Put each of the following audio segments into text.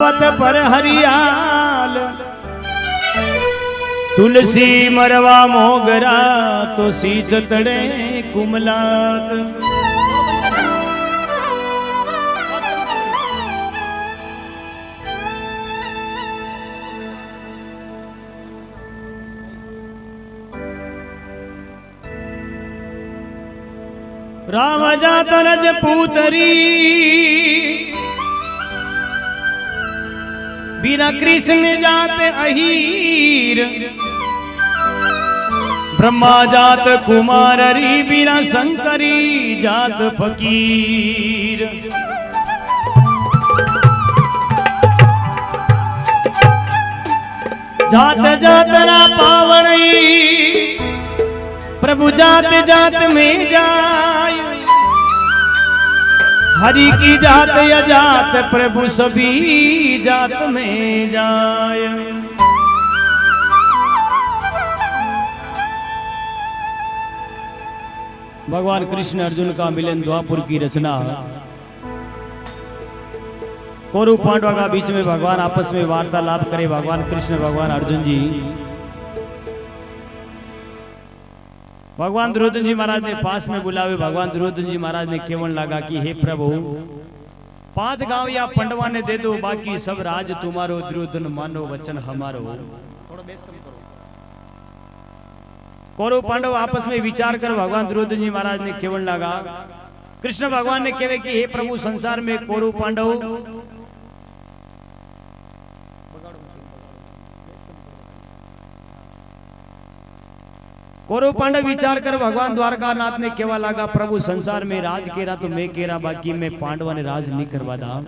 पर हरियाल तुलसी मरवा मोगरा तो सी चतड़े कुमलात। राम जात रज पूतरी बीरा कृष्ण जात अहीर, ब्रह्मा जात कुमाररी बीरा शंकरी जात फकीर। जात जात ना पावणी प्रभु जात जात में जाय, हरि की जात अजात प्रभु सभी जात में जाय। भगवान कृष्ण अर्जुन का मिलन द्वापुर की रचना। कौरव पांडव का बीच में भगवान आपस में वार्तालाप करे। भगवान कृष्ण भगवान अर्जुन जी भगवान दुर्योधन जी महाराज ने पास में बुलावे। भगवान दुर्योधन जी महाराज ने केवल लगा कि हे प्रभु 5 गांव या पंडवा ने दे दो, बाकी सब राज तुम्हारो, दुर्योधन मानो वचन हमारो। कौरव पांडव आपस में विचार कर भगवान दुर्योधन जी महाराज ने केवल लगा। कृष्ण भगवान ने कहे कि हे प्रभु संसार में कौरव पांडव कौरव पांडव विचार कर भगवान द्वारकानाथ ने केवल लगा प्रभु संसार में राज केरा तो मैं केरा, बाकी में पांडवा ने राज नहीं करवा दा।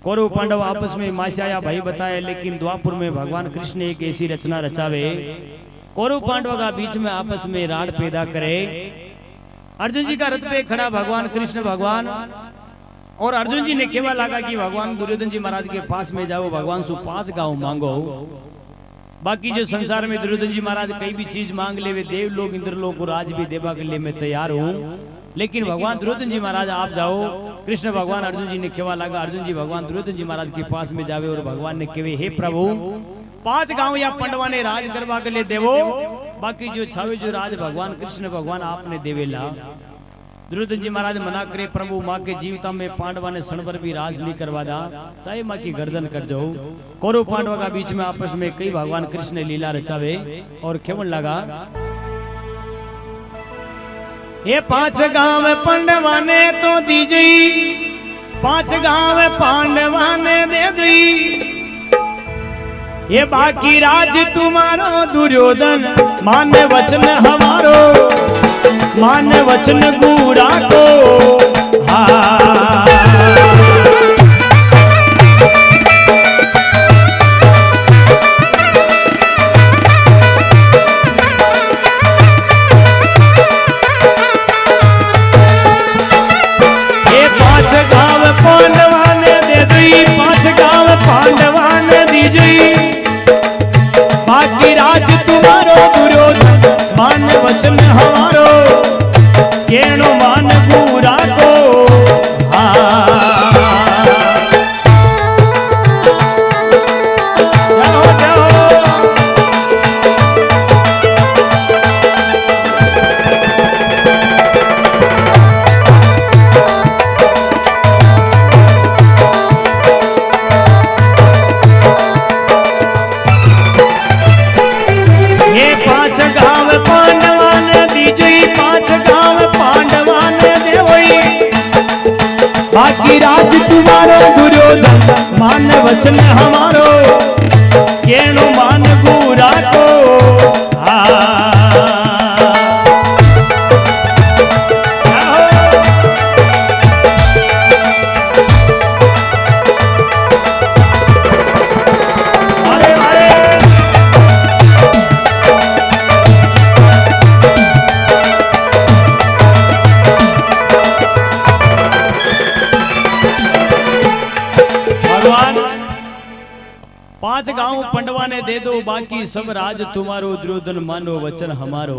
कौरव पांडव आपस में माशाया भाई बताए, लेकिन द्वापुर में भगवान कृष्ण एक ऐसी रचना रचावे कौरव पांडव का बीच में आपस में राड पैदा करे। अर्जुन जी का रथ पे खड़ा भगवान कृष्ण भगवान, और अर्जुन जी ने केवल लगा कि भगवान दुर्योधन जी महाराज के पास में जाओ, भगवान सु 5 गांव मांगो, बाकी जो संसार में दुर्योधन जी महाराज कई भी चीज मांग ले, वे देव लोग इंद्र लोग को राज भी देवा के लिए मैं तैयार हूँ, लेकिन भगवान दुर्योधन जी महाराज आप जाओ। कृष्ण भगवान अर्जुन जी ने केवा लगा, अर्जुन जी भगवान दुर्योधन जी महाराज के पास में जावे और भगवान ने कहे हे प्रभु 5 गांव या पंडवा ने राज करवा के लिए देवो, बाकी जो छावे जो राज भगवान कृष्ण भगवान आपने देवेला। दुर्योधन जी महाराज मना करे प्रभु माँ के जीविता में पांडवा ने सणवर भी राज नहीं करवा दा, चाहे माँ की गर्दन कर जाओ। कौरव पांडवा का बीच में आपस में कई भगवान कृष्ण ने लीला रचावे और केवल लगा ये 5 गांव पांडवा ने तो दीजी, 5 गांव पांडवा ने दे दी, ये बाकी राज तुम्हारो दुर्योधन मान वचन हमारो, मान वचन गुरा को। ये 5 गांव पांडवा ने दे दी, 5 गांव पांडवा ने दीजिए, बाकी राज तुम्हारो दुर्योधन मान वचन हमारो, केणो मान पूरा को। ये 5 गांव पांडवा ने दीजिए, 5 गांव पांडवा ने देवई, बाकी राज तुम्हारो दुर्योधन मान वचन हमारो, केणो मान गुरा को। भगवान 5 गांव पंडवा ने दे दो, बाकी सब राज तुम्हारो, दुर्योधन मानो वचन हमारो।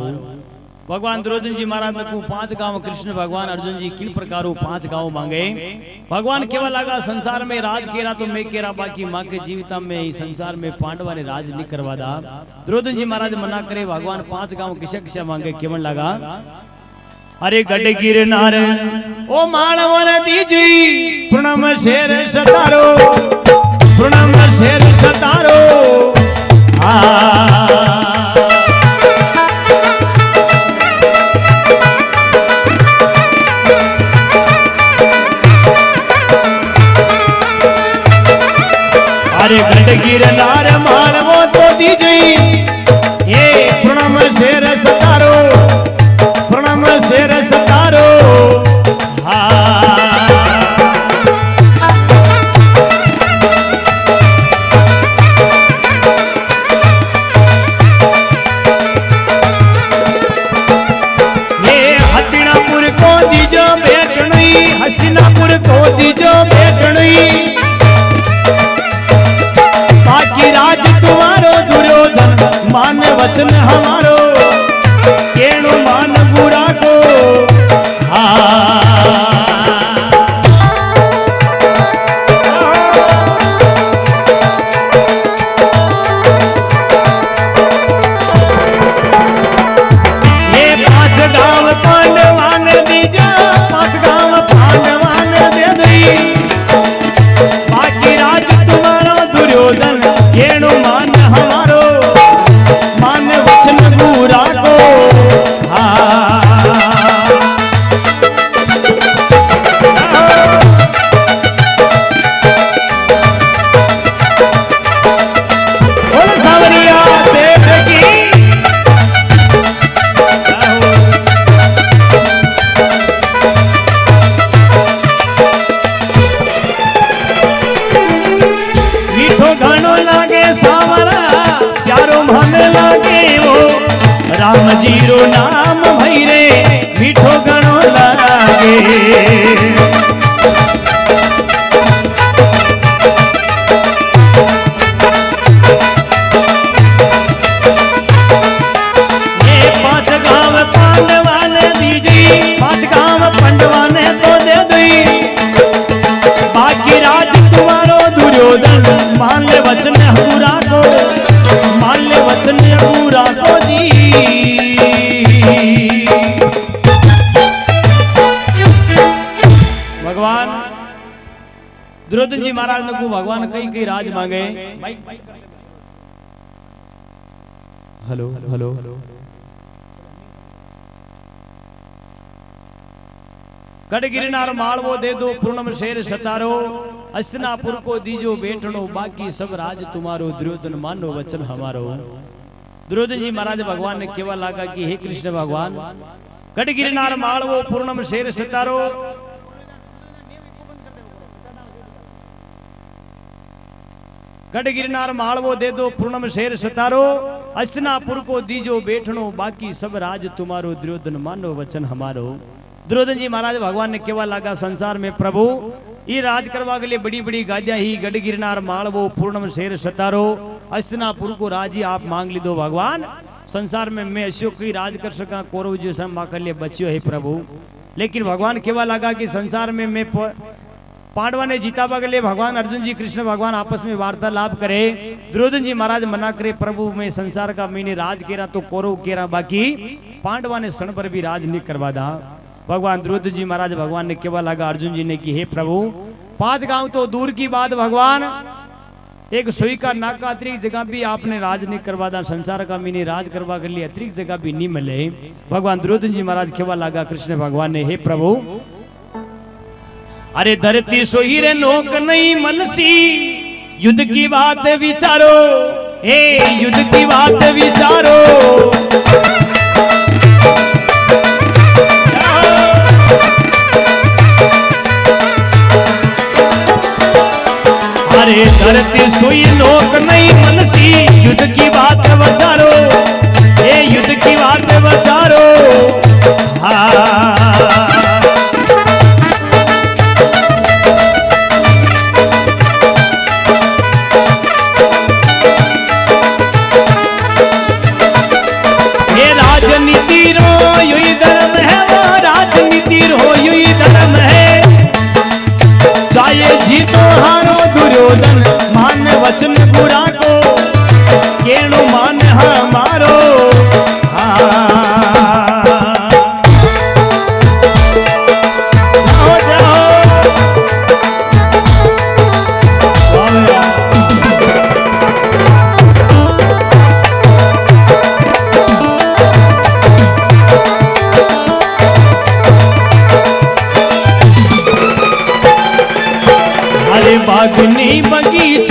भगवान दुर्योधन जी महाराज ने को 5 गांव कृष्ण भगवान अर्जुन जी किन प्रकारों 5 गांव मांगे। भगवान केवल लगा संसार में राज केरा तो मैं केरा बाकी मां के जीविता में ही संसार में पांडवा ने राज नहीं करवा दा। दुर्योधन जी महाराज मना करे भगवान 5 गांव किसे किसे मांगे केवल लगा। अरे गढ़ गिरनार ओ मानवन दीजी पूर्णम शेर सतारो पूर्णम शेर सतारो अरे गढ़ गिरनार मानवो तो दीजी ये पूर्णम शेर सतारो पूर्णम शेर सतारो हस्तिनापुर को दीजो बेटनी बाकी राज तुम्हारो दुर्योधन मान वचन हमारो केणु मान बुरा को ये 5 गांव पांडवान दीजो 5 गांव पांडवान दे दी बाकी राज तुम्हारो दुर्योधन केणु मान हमारो मान वचन बुरा को बोल सावरिया सेठ की मीठो घणो लागे सावरा प्यारो मन लागे वो राम जी रो नाम भई रे मीठो घणो लागे। ये 5 गांव पांडवा ने दीजी 5 गांव पांडवा ने तो दे दी बाकी राज तुम्हारो दुर्योधन मान ले वचन पूरा को मान ले वचन पूरा को दी। भगवान दुर्योधन जी महाराज ने को भगवान कई कई राज मांगे। हेलो हेलो गढ़ गिरनार मालवो दे दो पूर्णम शेर सतारो हस्तिनापुर को दीजो बेटनो बाकी सब राज तुम्हारो दुर्योधन मानो वचन हमारो। दुर्योधन जी महाराज भगवान ने केवल लगा कि हे कृष्ण भगवान गढ़ गिरनार मालवो पूर्णम शेर सतारो गढ़ गिरनार मालवो दे दो पूर्णम शेर सतारो हस्तिनापुर को दीजो बेटनो बाकी सब राज तुम्हारो दुर्योधन मानो वचन हमारो। दुर्योधन जी महाराज भगवान ने केवल लगा संसार में प्रभु ये राज करवा के लिए बड़ी बड़ी गादियां ही गढ़ गिरनार मालवो पूर्णम शेर सतारो हस्तिनापुर को राज ही आप मांग ली दो भगवान संसार में मैं अशोक की राज कर सका कौरव जी सब मां के लिए बच्चियों है प्रभु। लेकिन भगवान केवल लगा कि संसार में मैं पांडवा ने जीतावा के लिए भगवान अर्जुन जी कृष्ण भगवान आपस में वार्तालाप करे। दुर्योधन जी महाराज मना करे प्रभु मैं संसार का मैंने राज केरा तो कौरव केरा बाकी पांडवा ने क्षण पर भी राज नहीं करवा दा। भगवान दुर्योधन जी महाराज भगवान ने केवल लगा अर्जुन जी ने कि हे प्रभु 5 गांव तो दूर की बात भगवान एक सुई का नाका अतिरिक्त जगह भी आपने राज नहीं करवा दा संसार का मैंने राज करवा के लिए अतिरिक्त जगह भी नहीं मिले। भगवान दुर्योधन जी महाराज केवल लगा कृष्ण भगवान ने हे प्रभु अरे धरती सोई रे नोक नहीं मनसी युद्ध की बात विचारो हे युद्ध की बात विचारो। अरे धरती सोई नोक नहीं मनसी युद्ध की बात विचारो हे युद्ध की बात विचारो।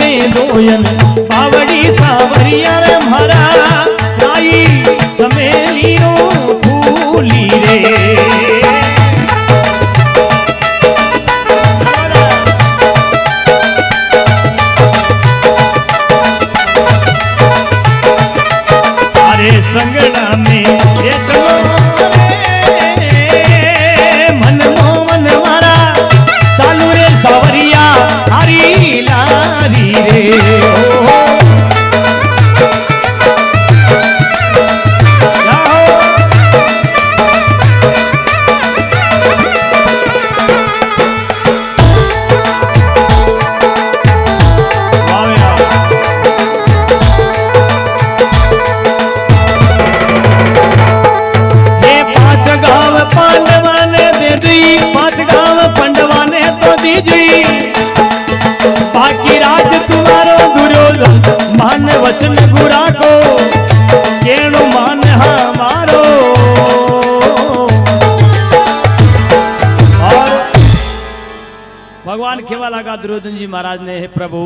में दोयन बावड़ी सावरिया रे मारा आई चमेलियों फूली रे संगड़ा में ये चलो रे मन मोहन वाला चालू रे सावरिया हरी लारी रे बाकी राज तुम्हारो दुर्योधन मान वचन गुरा को केणु मान हमारो और भगवान केवा लगा दुर्योधन जी महाराज ने हे प्रभु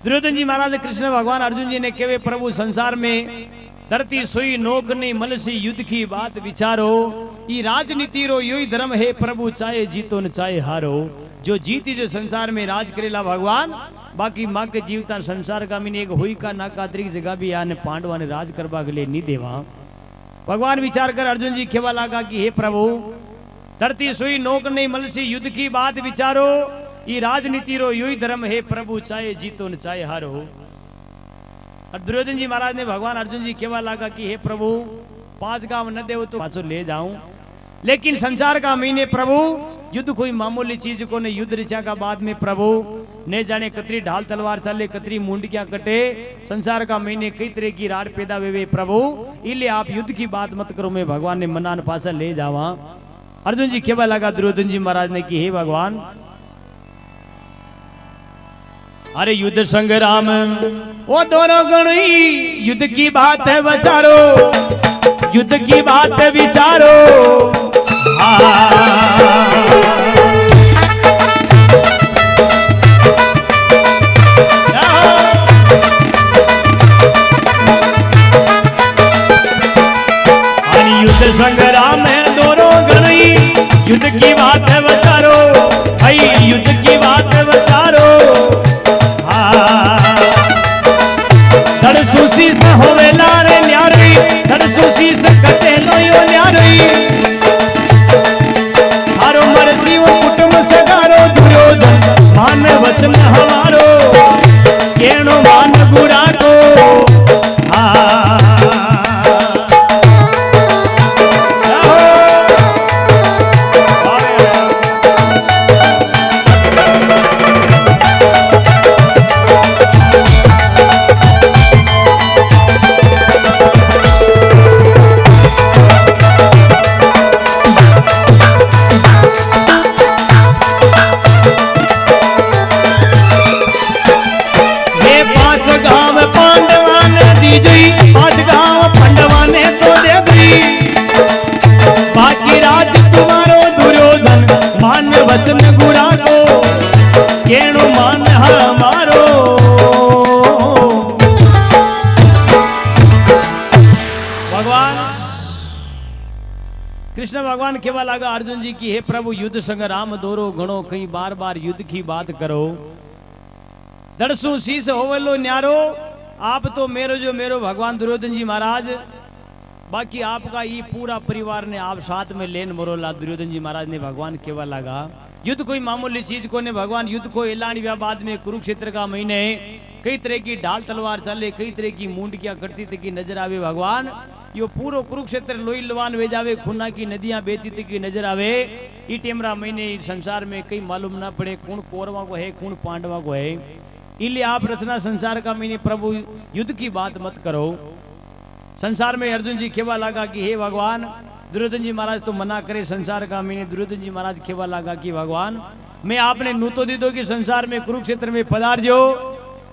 दुर्योधन जी महाराज कृष्ण भगवान अर्जुन जी ने केवे प्रभु संसार में धरती सोई नोक नहीं मलसी युद्ध की बात विचारो ई राजनीति रो योई धर्म है प्रभु चाहे जीतो न चाहे हारो जो जीती जो संसार में राज करेला भगवान बाकी माँ के जीवता संसार का मीन एक हुई का ना का तरीक जगह भी आने पांडवा ने राज करवा के लिए नहीं देवा भगवान विचार कर अर्जुन जी खेवा लगा कि हे प्रभु धरती सोई नोक नहीं मलसी युद्ध की बात विचारो ई राजनीति रो योई धर्म है प्रभु चाहे जीतो न चाहे हारो और दुर्योधन जी महाराज ने भगवान अर्जुन जी केवा लगा कि हे प्रभु 5 गांव न दे तो पाछो ले जाऊं लेकिन संसार का महीने प्रभु युद्ध कोई मामूली चीज को ने युद्ध ऋचा का बाद में प्रभु ने जाने कतरी ढाल तलवार चले कतरी मुंडकियां कटे संसार का महीने कई तरह की राड पैदा हुए प्रभु इसलिए आप युद्ध की बात मत करो मैं भगवान ने मनान पासा ले जावा अर्जुन जी केवा लगा दुर्योधन जी महाराज ने कि हे भगवान अरे युद्ध संग्राम वो दोनों गणी युद्ध की बात है विचारो युद्ध की बात विचारो युद्ध संग्राम है दोनों गणी युद्ध की बात है विचारो भाई युद्ध की बात है विचारो धड़ सुसी से होवे लारे न्यारी धड़ सुसी से कटे लोयो न्यारी हारो मरसी वो कुटुंब सगारो दुर्योधन मान वचन हमारो केणो मान गुरा को बाकी राज तुम्हारो दुर्योधन मान वचन गुरा को केणु मान हमारो भगवान कृष्ण भगवान केवा लगा अर्जुन जी की हे प्रभु युद्ध संग्राम दोरो गणो कई बार बार युद्ध की बात करो दरसू शीस होवलो न्यारो आप तो मेरो भगवान दुर्योधन जी महाराज बाकी आपका ये पूरा परिवार ने आप साथ में लेन मरोला दुर्योधन जी महाराज ने भगवान केवा लगा युद्ध कोई मामूली चीज को ने भगवान युद्ध को ऐलान हुआ बाद में कुरुक्षेत्र का महीने कई तरह की ढाल तलवार चले कई तरह की मुंडकियां करती थी की नजर आवे भगवान यो पूरो कुरुक्षेत्र लोही लवान वे जावे खूना की नदियां बेहती थी की नजर आवे ई टेमरा महीने संसार में कई मालूम ना पड़े कौन कौरवा को है कौन पांडवा को है इसलिए आप रचना संसार का महीने प्रभु युद्ध की बात मत करो संसार में अर्जुन जी केवा लगा कि हे भगवान दुर्योधन जी महाराज तो मना करे संसार का मैंने दुर्योधन जी महाराज केवा लगा कि भगवान मैं आपने नूतो दी दो कि संसार में कुरुक्षेत्र में पधार जो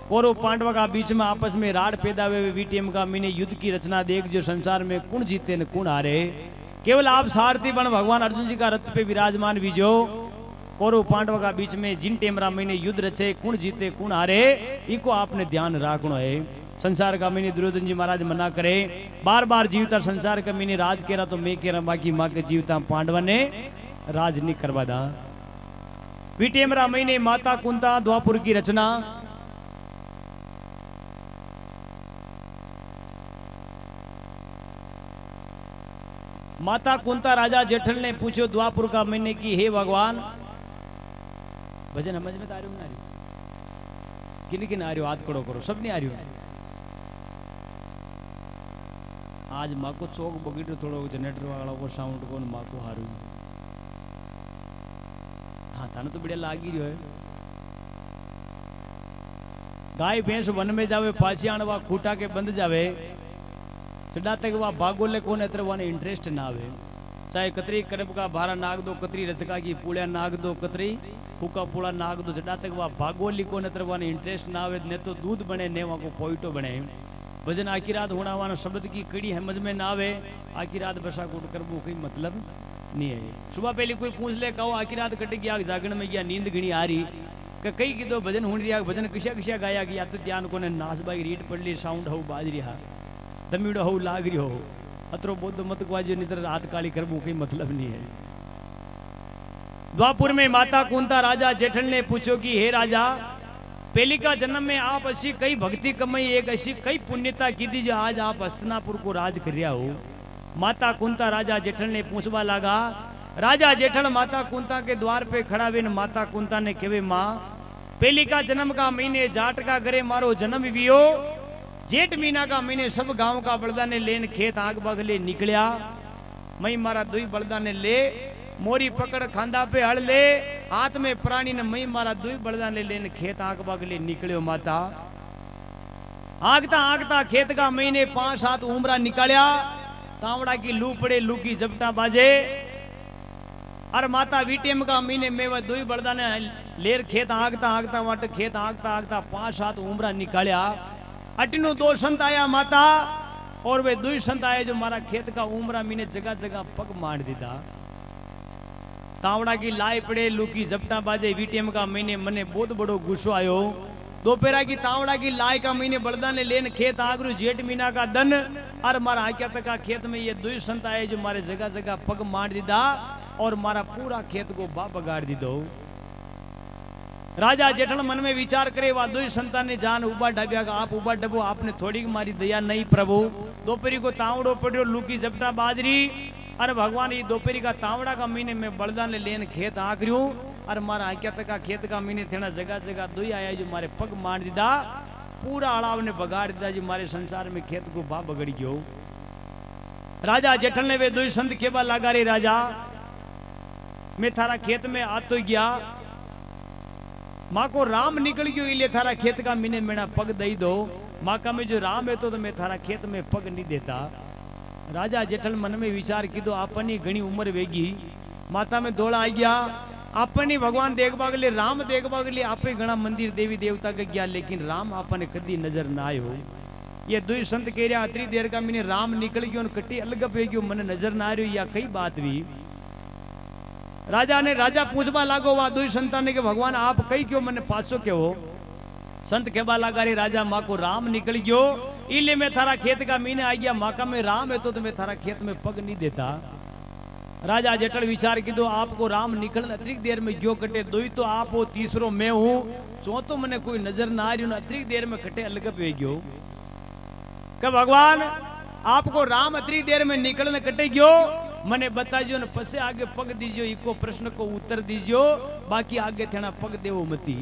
कौरव पांडवा का बीच में आपस में राड पैदा हुए वीटीएम का मैंने युद्ध की रचना देख जो संसार में कौन जीते न कौन हारे केवल आप सारथी बन भगवान अर्जुन जी का रथ पे विराजमान बीजो कौरव पांडव का बीच में जिन टेमरा महीने युद्ध रचे, कौन जीते कौन हारे, इको आपने ध्यान रखना है। संसार का महीने दुर्योधन जी महाराज मना करे, बार बार जीवता संसार का महीने राज केरा तो मैं केरा, बाकी माँ के जीवता पांडव ने राज नहीं करवा दा। विटेमरा महीने माता कुंता द्वापुर की रचना। माता कुंता राजा जेठल ने पूछो द्वापुर का महीने की, हे भगवान, भजन समझ में आ रही ना, किन किन आ रही हो, हाथ कड़ो करो, सब नहीं आ रही हो। आज माँ को चौक बगीटो थोड़ो जनरेटर वाला को साउंड को माँ को हारू। हाँ थाने तो बढ़िया लाग ही रही है। गाय भैंस वन में जावे, पासी आणवा खूटा के बंद जावे, चढ़ा तक वह भागोले कोने तरह वाने इंटरेस्ट ना आवे। चाहे कतरी कड़प का भारा नाग दो, कतरी रचका की पुड़िया नाग दो, कतरी फूका पुड़ा नाग दो, चढ़ा तक वह भागोली कोने तरह वाने इंटरेस्ट ना आवे। ने तो दूध बने ने वहाँ को पोइटो बने। भजन आखी रात होना वाना शब्द की कड़ी समझ में ना आवे, आखी रात बसा कुट कर वो कोई मतलब नहीं है। सुबह पहले कोई पूछ ले, कहो आखी रात कट गया, जागण में गया, नींद घनी आ रही, कई की दो भजन हुन रिया, भजन किसा किसा गाया गया, तो ध्यान को नाच बाई रीड पड़ ली, साउंड हो बाज रिहा, दमीड़ो हो लाग रही हो, अतरो बोध मत को नितर रात काली कर कोई मतलब नहीं है। द्वापुर में माता कुंता राजा जेठल ने पूछो कि हे राजा, पहली का जन्म में आप ऐसी कई भक्ति कमाई, एक ऐसी कई पुण्यता की थी जो आज आप हस्तिनापुर को राज कर रहा हो। माता कुंता राजा जेठल ने पूछवा लगा। राजा जेठल माता कुंता के द्वार पे खड़ा हुए, माता कुंता ने कहे, माँ पहली का जन्म का महीने जाट का घरे मारो जन्म भी हो, जेठ महीना का महीने सब गांव का बलदा ने लेन खेत आग बगले निकलिया, मई मारा दुई बलदा ने ले मोरी पकड़ खांदा पे हड़ ले, हाथ में प्राणी ने मई मारा दुई बलदा ने लेन खेत आग बगले निकलियो। माता आगता आगता खेत का महीने 5-7 उमरा निकालिया, तावड़ा की लू पड़े, लू की जपटा बाजे, और माता वीटेम का महीने में वह दुई बलदा ने लेर खेत आगता आगता वाट खेत आगता आगता 5-7 उमरा निकालिया। अटनू 2 संत आया माता, और वे 2 संत आए जो मारा खेत का उमरा मीने जगह जगह पग मार दीदा। तावड़ा की लाई पड़े, लू की जपटा बाजे, वीटेम का महीने मने बहुत बड़ो गुस्सो आयो। दोपहरा की तावड़ा की लाई का महीने बलदा ने लेन खेत आगरू, जेठ महीना का दन, और मारा आक्या तक का खेत में ये 2 संत आए जो मारे जगह जगह पग मार दीदा, और मारा पूरा खेत को बगाड़ दी दो। राजा जेठल मन में विचार करे, वह 2 संतान ने जान उबा ढाबिया का, आप उबा डबो, आपने थोड़ी मारी दया नहीं प्रभु। दोपहरी को तावड़ो पड़ो, लूकी जपटा बाजरी, अरे भगवान ये दोपहरी का तावड़ा का महीने में बलदा ने लेन खेत आकरियो, और मारा आक्या तक का खेत का महीने थेना जगह जगह 2 आया जो मारे पग मार दीदा, पूरा अड़ाव ने बगाड़ दीदा, जो मारे संसार में खेत को बा बगड़ गयो। राजा जेठल ने वे 2 संत केबा लगा रे, राजा मैं थारा खेत में आ तो गया, माँ को राम निकल गयो, इले थारा खेत का मीने मेरा पग दई दो। माँ का में जो राम है तो मैं थारा खेत में पग नहीं देता। राजा जेठल मन में विचार की दो, अपनी घनी उम्र वेगी, माता में दौड़ा आ गया, अपनी भगवान देखबा के लिए, राम देखबा के लिए आपे घना मंदिर देवी देवता के गया, लेकिन राम आपने कदी नजर ना आयो। ये 2 संत कह रहा, अतरी देर का मीने राम निकल गयो, कट्टी अलग पे गयो, मन नजर ना आ रही, या कई बात भी। राजा पूछबा लागो, वह 2 संतान ने के भगवान आप कई क्यों मन पासो क्यों हो? संत केबा लगा रे, राजा माँ को राम निकल गयो, इले में थारा खेत का मीने आ गया, माँ का में राम है तो मैं थारा खेत में पग नहीं देता। राजा जेठल विचार की दो, आपको राम निकलने अतिरिक्त देर में क्यों कटे, 2 तो आप हो, तीसरो मैं हूं, चौथो मैंने कोई नजर ना आ रही, अतिरिक्त देर में कटे अलग पे गयो। कि भगवान आपको राम अतिरिक्त देर में निकलने कटे गयो, मने बताइयो न पसे आगे पग दीजियो, इको प्रश्न को उत्तर दीजियो, बाकी आगे थेना पग देवो मती।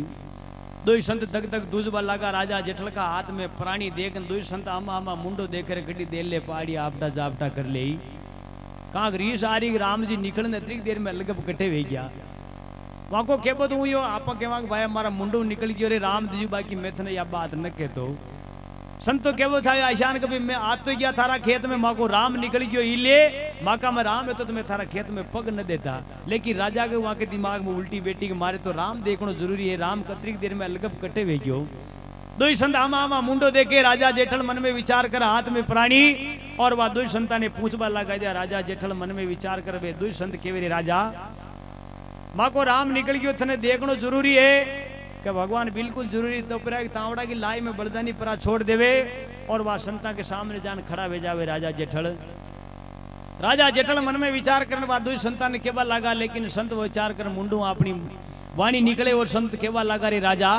2 संत दग दग दूजबा लगा, राजा जेठल का हाथ में प्राणी देख 2 संत आमा आमा मुंडो देख रहे, कटी दे ले पाड़ी आपटा जापटा कर ले, कहा रीस आ रही, राम जी निकलने अतिरिक्त देर में अलग कटे हुए गया। वहां को केबो तो हुई आप कहवा भाई हमारा मुंडो निकल गयो रे राम जी, बाकी मैं थने या बात न कहतो। संतो केवो छाया आशान कभी मैं आ तो गया थारा खेत में, माँ को राम निकल गयो, इले माँ का मैं राम है तो मैं थारा खेत में पग न देता। लेकिन राजा के वहां के दिमाग में उल्टी बेटी के मारे तो राम देखना जरूरी है, राम कतरिक देर में अलग कटे हुए गयो। 2 संत आमा आमा मुंडो देखे, राजा जेठल मन में विचार कर हाथ में प्राणी, और वह 2 संता ने पूछबा लगा दिया। राजा जेठल मन में विचार कर वे 2 संत केवे रे, राजा माँ को राम निकल गयो थने देखनो जरूरी है कि भगवान बिल्कुल जरूरी तो पर तावड़ा की लाई में बलदानी परा छोड़ देवे और वह संता के सामने जान खड़ा हो जावे राजा जेठल। राजा जेठल मन में विचार करने बाद दुई संतान केवा लगा, लेकिन संत विचार कर मुंडू अपनी वाणी निकले और संत केवा लगा, रे राजा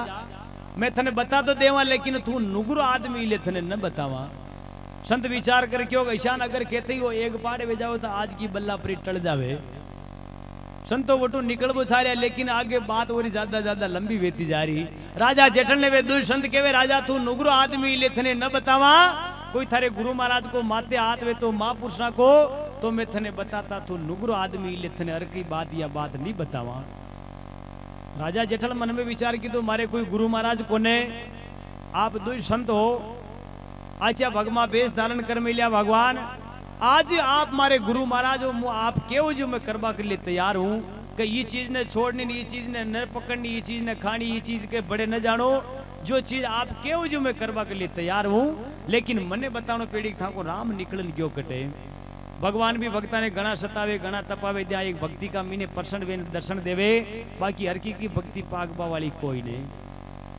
मैं थने बता तो देवा लेकिन तू नुगरो आदमी ले थने न बतावा। संत विचार कर क्यों ईशान अगर कहते ही वो एक पाड़े में जाओ तो आज की बल्ला परी टल जावे। संतो वटू निकल वो छा रहा, लेकिन आगे बात और ज्यादा लंबी वेती जा रही। राजा जेठल ने वे दुई संत केवे, राजा तू नुगरो आदमी ले थने न बतावा, कोई थारे गुरु महाराज को माते हाथ वे तो महापुरुषा को तो मैं थने बताता, तू नुगरो आदमी ले थने हर की बात या बात नहीं बतावा। राजा जेठल मन में विचार की तो मारे कोई गुरु महाराज कोने, आप दुई संत हो, आचा भगमा बेस धारण कर मिलिया भगवान, आज आप मारे गुरु महाराज हो, आप केव जो मैं करवा के लिए तैयार हूं कि ये चीज ने छोड़नी, ये चीज ने न पकड़नी, ये चीज ने खानी, ये चीज के बड़े न जानो, जो चीज आप केव जो मैं करवा के लिए तैयार हूं, लेकिन मने बतानो पेड़ी था को राम निकलन क्यों कटे। भगवान भी भक्ता ने घना सतावे घना तपावे दिया, एक भक्ति का मीने परसन दर्शन देवे, बाकी हरकी की भक्ति पागबा वाली कोई नहीं।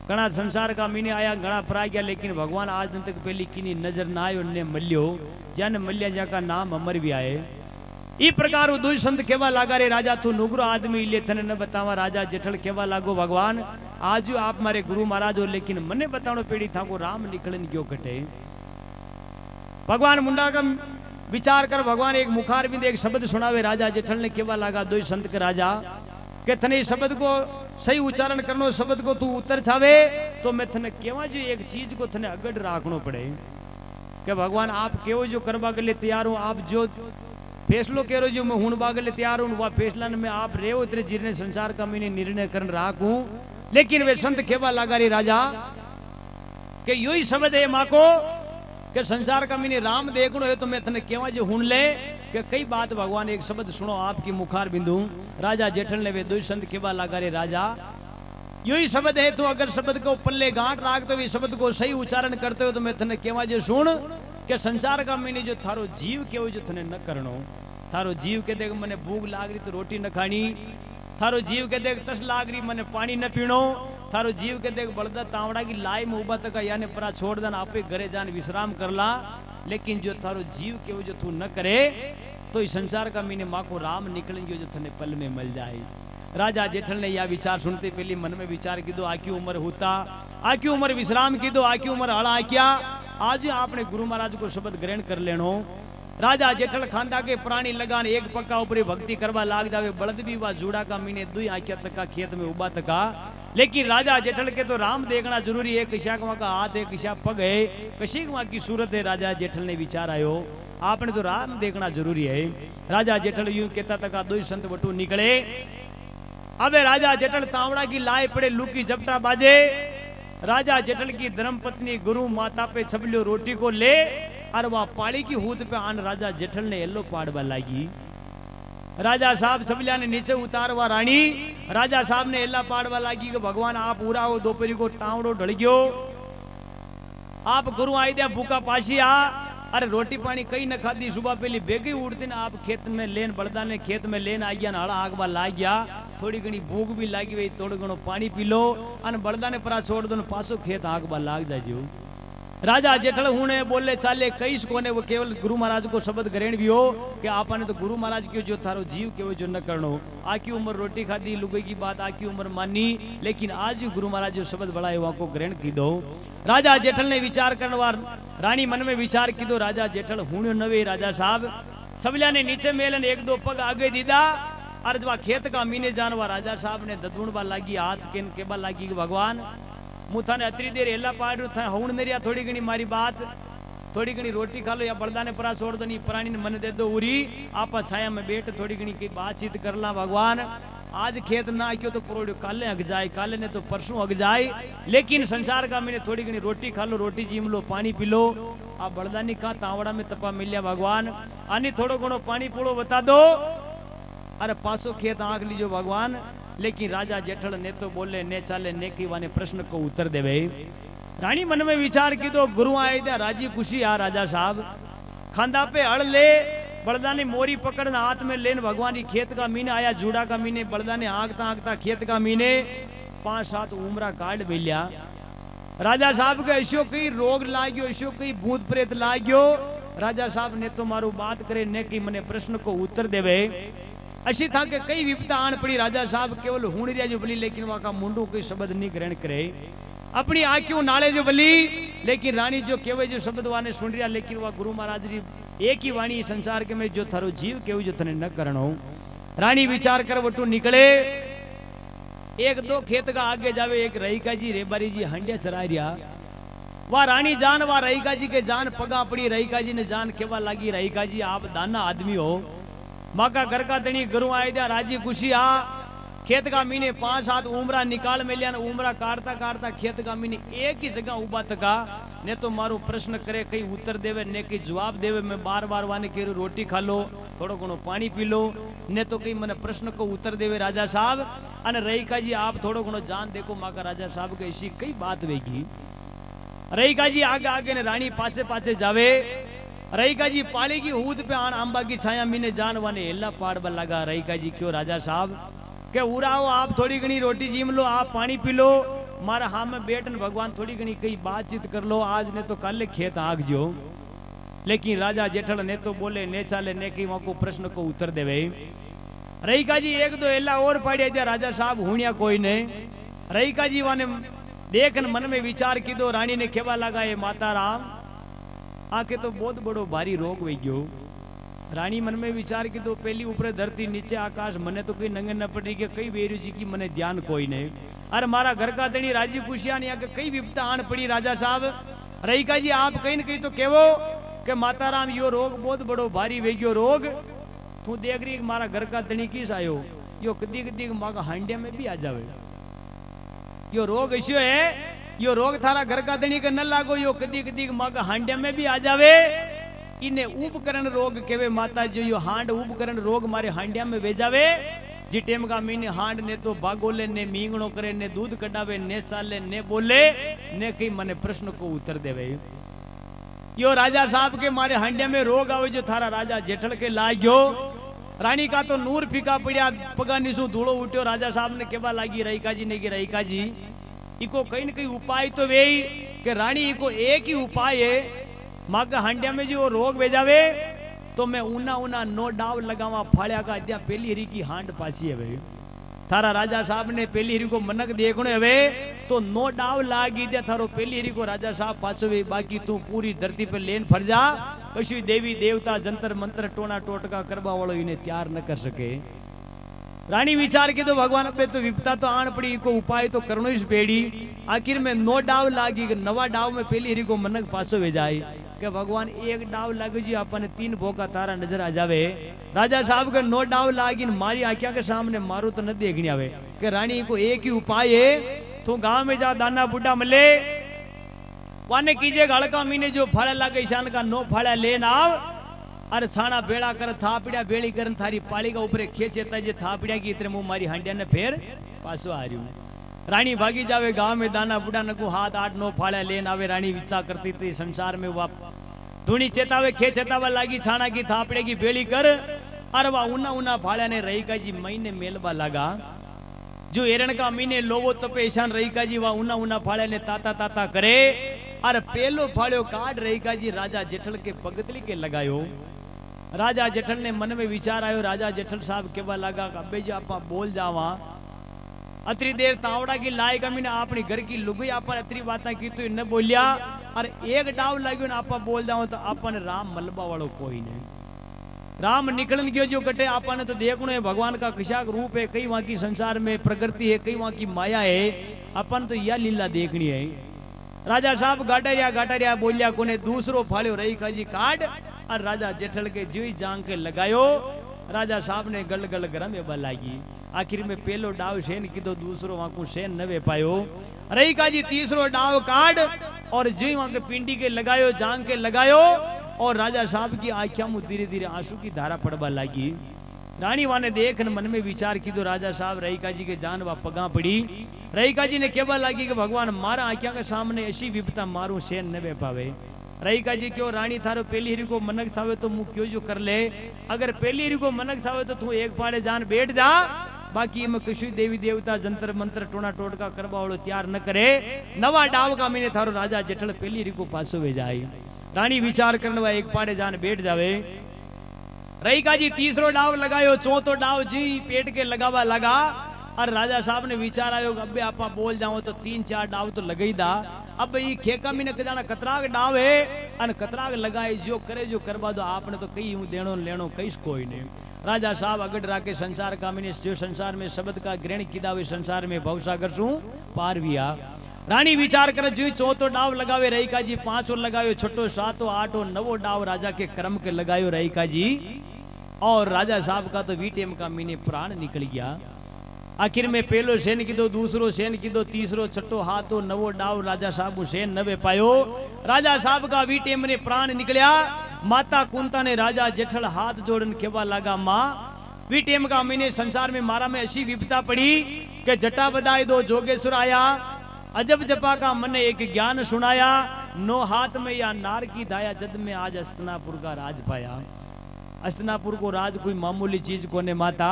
घना संसार का मीने आया घना परा गया, लेकिन भगवान आज दिन तक पहली किनी नजर ना आयो ने मल्यो, जन मल्या जा का नाम अमर भी आए। ई प्रकार दुई संत केवा लागा, रे राजा तू नुगरो आदमी ले थने न बतावा। राजा जेठल केवा लागो, भगवान आज आप मारे गुरु महाराज हो, लेकिन मने बतानो पेड़ी था को राम निकलन क्यों कटे। भगवान मुंडा का विचार कर भगवान एक मुखार बिंद एक शब्द सुनावे। राजा जेठल ने केवा लागा दुई संत के, राजा के थने शब्द को सही उच्चारण करनो, शब्द को तू उतर छावे तो मैं थने केवा जो एक चीज को थने अगड़ राखनो पड़े कि भगवान आप केवो जो करवा के लिए तैयार हो, आप जो फैसलो कह रहे जो मैं हूं बाग लिए तैयार हूं, वह फैसला में आप रेव इतने जिरने संसार का मैंने निर्णय कर राखूं। लेकिन वे संत केवा लगा रे राजा के यो ही समझ है माँ को कि संसार का मैंने राम देखनो है तो मैं थने केवा जो हूं ले कि कई बात भगवान एक शब्द सुनो आपकी मुखार बिंदु। राजा जेठल ने वे दो संत केवा लगा रे राजा यो ही शब्द है, तो अगर शब्द को पल्ले गांठ राख तो शब्द को सही उच्चारण करते हो तो मैं थने केवा जो सुन के संसार का मैंने जो थारो जीव के जो थने न करनो। थारो जीव के देख मने भूख लाग रही तो रोटी न खानी, थारो जीव के देख तस लाग रही मने पानी न पीनो, थारो जीव के देख बलदा तावड़ा की लाई में उबा तक यानी परा छोड़ देना आपे घरे जान विश्राम करला। लेकिन जो थारो जीव के जो तू न करे तो इस संसार का मैंने माँ को राम निकलेंगे जो थने पल में मिल जाए। राजा जेठल ने यह विचार सुनते पहले मन में विचार की दो आकी उम्र होता, आकी उम्र विश्राम की दो, आकी उम्र हड़ा आकिया, आज आपने गुरु महाराज को शब्द ग्रहण कर लेनो। राजा जेठल खांदा के प्राणी लगान एक पक्का ऊपर भक्ति करवा लाग जावे, बलद भी वा जूड़ा का मीने दुई आकिया तका खेत में उबा तका। लेकिन राजा जेठल के तो राम देखना जरूरी है, किसा का हाथ है किसा पग है कशी की सूरत है। राजा जेठल ने विचार आयो आपने तो राम देखना जरूरी है। राजा जेठल यूं कहता तका दो संत बटू निकले। अबे राजा जेठल तावड़ा की लाए पड़े लुकी झपटा बाजे। राजा जेठल की धर्म पत्नी गुरु माता पे छबलियो रोटी को ले और वह पाड़ी की हूद पे आन राजा जेठल ने येलो पाड़वा लागी। राजा साहब छबलिया ने नीचे उतारवा रानी, राजा साहब ने एला पाड़वा लागी कि भगवान आप उरा हो दोपहरी को टावड़ो ढल गयो, आप गुरु आई दिया भूखा पासी आ। अरे रोटी पानी कई न खादी, सुबह पहली बेगी उड़ती ना आप खेत में लेन बलदा ने खेत में लेन आ गया नाड़ा आगवा लाग गया, थोड़ी घनी भूख भी लागी वही थोड़ा घणो पानी पी लो अन बलदा ने परा छोड़ दो पासो खेत आगवा लाग जाजो। राजा जेठल हुने बोले चाले कई कोने वो केवल गुरु महाराज को शब्द ग्रहण भी हो कि आपने तो गुरु महाराज क्यों जो थारो जीव के जो न करनो। आकी उम्र रोटी खादी लुगाई की बात आकी उम्र मानी, लेकिन आज गुरु महाराज जो शब्द बढ़ाए वहां को ग्रहण की दो। राजा जेठल ने विचार करने वार रानी मन में विचार की दो, राजा जेठल हुने नवे राजा साहब छबलिया ने नीचे मेलन एक दो पग आगे दीदा और जब खेत का मीने जानवा राजा साहब ने ददुणबा लागी हाथ केन केबा लागी कि भगवान मुथा ने अतरी देर एला पाड़ू था हुण नेरिया थोड़ी घनी मारी बात, थोड़ी घनी रोटी खा लो या बलदा ने परा छोड़ दो नहीं प्राणी ने मन दे दो उरी आप छाया में बैठ थोड़ी घनी की बातचीत कर ला। भगवान आज खेत ना आक्यो तो परोड़ो काले अग जाए, काले ने तो परसों अग जाए, लेकिन संसार का मैंने थोड़ी घनी रोटी खा लो, रोटी जीम लो, पानी पी लो। आप बलदा नहीं कहा तावड़ा में तपा मिलिया भगवान आनी थोड़ो घणो पानी पोड़ो बता दो, अरे पासो खेत आंख लीजो भगवान। लेकिन राजा जेठल ने तो बोले ने चाले ने की वाने प्रश्न को उत्तर देवे। रानी मन में विचार की दो गुरु आए दिया राजी खुशी आ राजा साहब खांदा पे हड़ ले बलदा ने मोरी पकड़ना हाथ में लेन भगवान की खेत का मीने आया जूड़ा का मीने बलदा ने आंकता आंकता खेत का मीने 5-7 उमरा काट मिलिया। राजा साहब के ऐसो कई रोग लाग्यो, ऐसो कई भूत प्रेत लाग्यो। राजा साहब ने तो मारू बात करे ने कि मने प्रश्न को उत्तर देवे। अशी था कि कई विपता आन पड़ी। राजा साहब केवल हुणरिया जो बली, लेकिन वहां का मुंडू कोई शब्द नहीं ग्रहण करे। अपनी आंखों नाले जो बली, लेकिन रानी जो केवे जो शब्द वाने सुन रिया, लेकिन वह गुरु महाराज री एक ही वाणी संसार के में जो थारो जीव केव जो तने न करणो। रानी विचार कर वटू निकले, 1-2 खेत का आगे जावे। एक रहीका जी रेबारी जी हंडिया चरा रिया। वह रानी जान, वह रहीका जी के जान पगा पड़ी। रहीका जी ने जान केवा लागी, रहीका जी आप दाना आदमी हो, माँ का घर का दणी गुरु आए दिया राजी खुशी आ। खेत का मीने 5-7 उमरा निकाल में लिया। उमरा काटता काटता खेत का मीने एक ही जगह उबा तका। ने तो मारू प्रश्न करे, कई उत्तर देवे ने कई जवाब देवे। मैं बार बार वाने कह रोटी खा लो, थोड़ो घणो पानी पी लो, ने तो कई मैंने प्रश्न को उत्तर देवे राजा साहब। अने रहीका जी आप थोड़ो घणो जान देखो। माँ का राजा साहब के ऐसी कई बात वेगी। रहीका जी आगे आगे ने रानी पाछे पाछे जावे। रहीका जी पाली की हूद पे आन अंबा की छाया मीने जान वाने हेला पाड़वा लगा। रहीका जी क्यों राजा साहब के उराओ, आप थोड़ी घनी रोटी जीम लो, आप पानी पी लो, मारा हाथ में बैठन भगवान थोड़ी घनी कई बातचीत कर लो, आज ने तो कल खेत आग जो। लेकिन राजा जेठल ने तो बोले ने चाले ने कई वहां को प्रश्न को उत्तर देवे। रहीका जी 1-2 हेला और पाड़िया दिया। राजा साहब हुणिया कोई ने। रहीका जी वाने देखन मन में विचार की दो। रानी ने केवा लगा, ये माता राम आके तो बहुत बड़ो भारी रोग हुई गयो। रानी मन में विचार की दो, पहली ऊपर धरती नीचे आकाश, मने तो कोई नंगे न पड़ी के कई वेरु जी की मने ध्यान कोई नहीं। अरे मारा घर का दणी राजी खुशियां नहीं आके कई विपता आन पड़ी। राजा साहब रहीका जी आप कहीं न कहीं तो केवो के माता राम यो रोग बहुत बड़ो भारी वे गयो रोग। तू देख रही मारा घर का दणी किस आयो, यो कदी कदी माँ का हांडिया में भी आ जावे। यो रोग ऐसो है, यो रोग थारा घर का दणी के न लागो, यो कदी कदी माँ का हांडिया में भी आ जावे। इने उपकरण रोग केवे माता जो यो हांड उपकरण रोग मारे हांडिया में वे जावे। जी टेम का मीने हांड ने तो बागोले ने मींगणो करे ने दूध कढ़ावे ने साले ने बोले ने कई मने प्रश्न को उत्तर देवे। यो राजा साहब के मारे हांडिया में रोग आवे जो थारा राजा जेठल के लाग्यो। रानी का तो नूर फीका पड़िया, पगा नीसू धूड़ो उठ्यो। राजा साहब ने केवा लागी रहीका जी ने कि रहीका जी इको कहीं न कहीं उपाय तो वे कि रानी इको एक ही उपाय है, माँ का हांडिया में जो रोग भेजावे तो मैं ऊना ऊना नो डाव लगावा फाड़िया का अद्या पहली हरी की हांड पासी है भाई। थारा राजा साहब ने पहली हरी को मनक देखनो है तो नो डाव लागी दे थारो पहली हरी को राजा साहब पाछो वे। बाकी तू पूरी धरती पे लेन फर जा, कशु देवी देवता जंतर मंत्र टोना टोटका करवा वालों इन्हें तैयार न कर सके। रानी विचार के तो भगवान पे तो विपता तो आन पड़ी, को उपाय तो करनो ही पेड़ी। आखिर में नो डाव लागी, नवा डाव में पहली हरी को मनक पासो वे जाए कि भगवान एक डाव लग जी अपन 3 भोका तारा नजर आ जावे। राजा साहब के नो डाव लागी मारी आंखिया के सामने मारू तो न देखनी आवे कि रानी को एक ही उपाय है, तू गांव में जा दाना बुढ़ा मले वाने कीजिए हड़का मीने जो फाड़ा लागे ईशान का नो फाड़ा लेन आव। अरे छाना बेड़ा कर थापड़िया बेड़ी कर थारी पाली का ऊपर खेचेता जे थापड़िया की इतने मुंह मारी हांडिया ने फेर पासो आ रही हूं। रानी भागी जावे गांव में दाना बुढ़ा नकू हाथ 8-9 फाड़ा लेन आवे। रानी विचार करती थी संसार में वह धुनी चेतावे खे चेतावा लागी छाना की थापड़े की बेड़ी कर। अरे वह ऊना ऊना फाड़ा ने रहीका जी महीने मेलबा लगा जो एरण का मीने लोवो तपे ईशान रहीका जी वह ऊना ऊना फाड़ा ने ताता ताता करे। अरे पेलो फाड़ो काट रहीका जी राजा जेठल के पगतली के लगायो। राजा जेठल ने मन में विचार आयो, राजा जेठल साहब केवा लगा अबे जो आप बोल जावा अतरी देर तावड़ा की लाई का मीने अपनी घर की लुगई अपन अतरी बातें की तो न बोलिया। और एक डाव लाग्यो ना आप बोल जाओ तो अपन राम मलबा वालों कोई नहीं। राम निकलन गयो जो कटे आपने तो देखनो है भगवान का किशाक रूप है, कई वहां की संसार में प्रकृति है, कई वहां की माया है, अपन तो यह लीला देखनी है। राजा साहब गाटरिया बोलिया कोने दूसरो फाड़ो रहीका जी काट। और राजा जेठल के जी जांग के लगायो। राजा साहब ने गल गल गरम ये लागी। आखिर में पहलो डाव सेन की दो दूसरो वहां को सेन न वे पायो। रहीका जी तीसरो डाव काट और जी वहां के पिंडी के लगायो जांग के लगायो। और राजा साहब की आंखों में धीरे धीरे आंसू की धारा पड़वा लगी। रानी वाने देखन मन में विचार की दो राजा साहब रहीका जी के जान वा पगा पड़ी। रहीका जी ने केवा लगी कि भगवान मारा आंखों के सामने ऐसी विपता मारू सेन न वे पावे। रही का जी क्यों रानी थारो पहली हिरी को मनक सावे तो मुंह क्यों जो कर ले, अगर पहली हिरी को मनक सावे तो तू एक पाड़े जान बैठ जा, बाकी में किसी देवी देवता जंतर मंत्र टोना टोटका करवा वालों तैयार न करे, नवा डाव का मैंने थारो राजा जेठल पहली हिरी को पासो वे जाए। रानी विचार करने एक पाड़े जान बैठ जावे। रही का जी तीसरो डाव लगायो, चौथो डाव जी पेट के लगावा लगा, और राजा साहब ने विचार आयो अब आपा बोल जाओ तो 3-4 डाव तो लगे ही दा, अब ये खेका में न जाना कतराग डाव है अन कतराग लगाए जो करे जो करवा दो, आपने तो कई हूं देनो लेनो कई कोई नहीं। राजा साहब अगड़ राके संसार का मैंने जो संसार में शब्द का ग्रहण किदा हुए संसार में भवसागर सू पार विया। रानी विचार कर जो चौथो डाव लगावे रही का जी, 5 लगायो, छठो 7 8 9 डाव राजा के क्रम के लगायो रही का जी, और राजा साहब का तो वीटेम का मैंने प्राण निकल गया। आखिर में पहलो सेन की दो, दूसरो सेन की दो, तीसरो छठो हाथो 9 डाव राजा साहब सेन नवे पायो, राजा साहब का वीटेम ने प्राण निकलिया। माता कुंता ने राजा जेठल हाथ जोड़न केवा लगा, माँ वीटेम का मैंने संसार में मारा में ऐसी विपदा पड़ी कि जटा बदाई दो जोगेश्वर आया, अजब जपा का मन एक ज्ञान सुनाया, 9 हाथ में या नार की दाया, जद में आज हस्तिनापुर का राज पाया। हस्तिनापुर को राज कोई मामूली चीज को ने माता,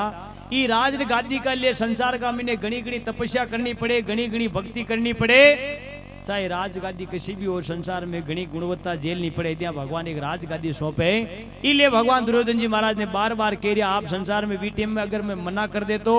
ई राज गादी का लिए संसार का मैंने घनी घनी तपस्या करनी पड़े, घनी घनी भक्ति करनी पड़े, चाहे राज गादी किसी भी हो संसार में घनी गुणवत्ता झेलनी पड़े, त्या भगवान एक राज गादी सौंपे। इसलिए भगवान दुर्योधन जी महाराज ने बार बार कह रहा, आप संसार में बीटीएम में अगर मैं मना कर दे तो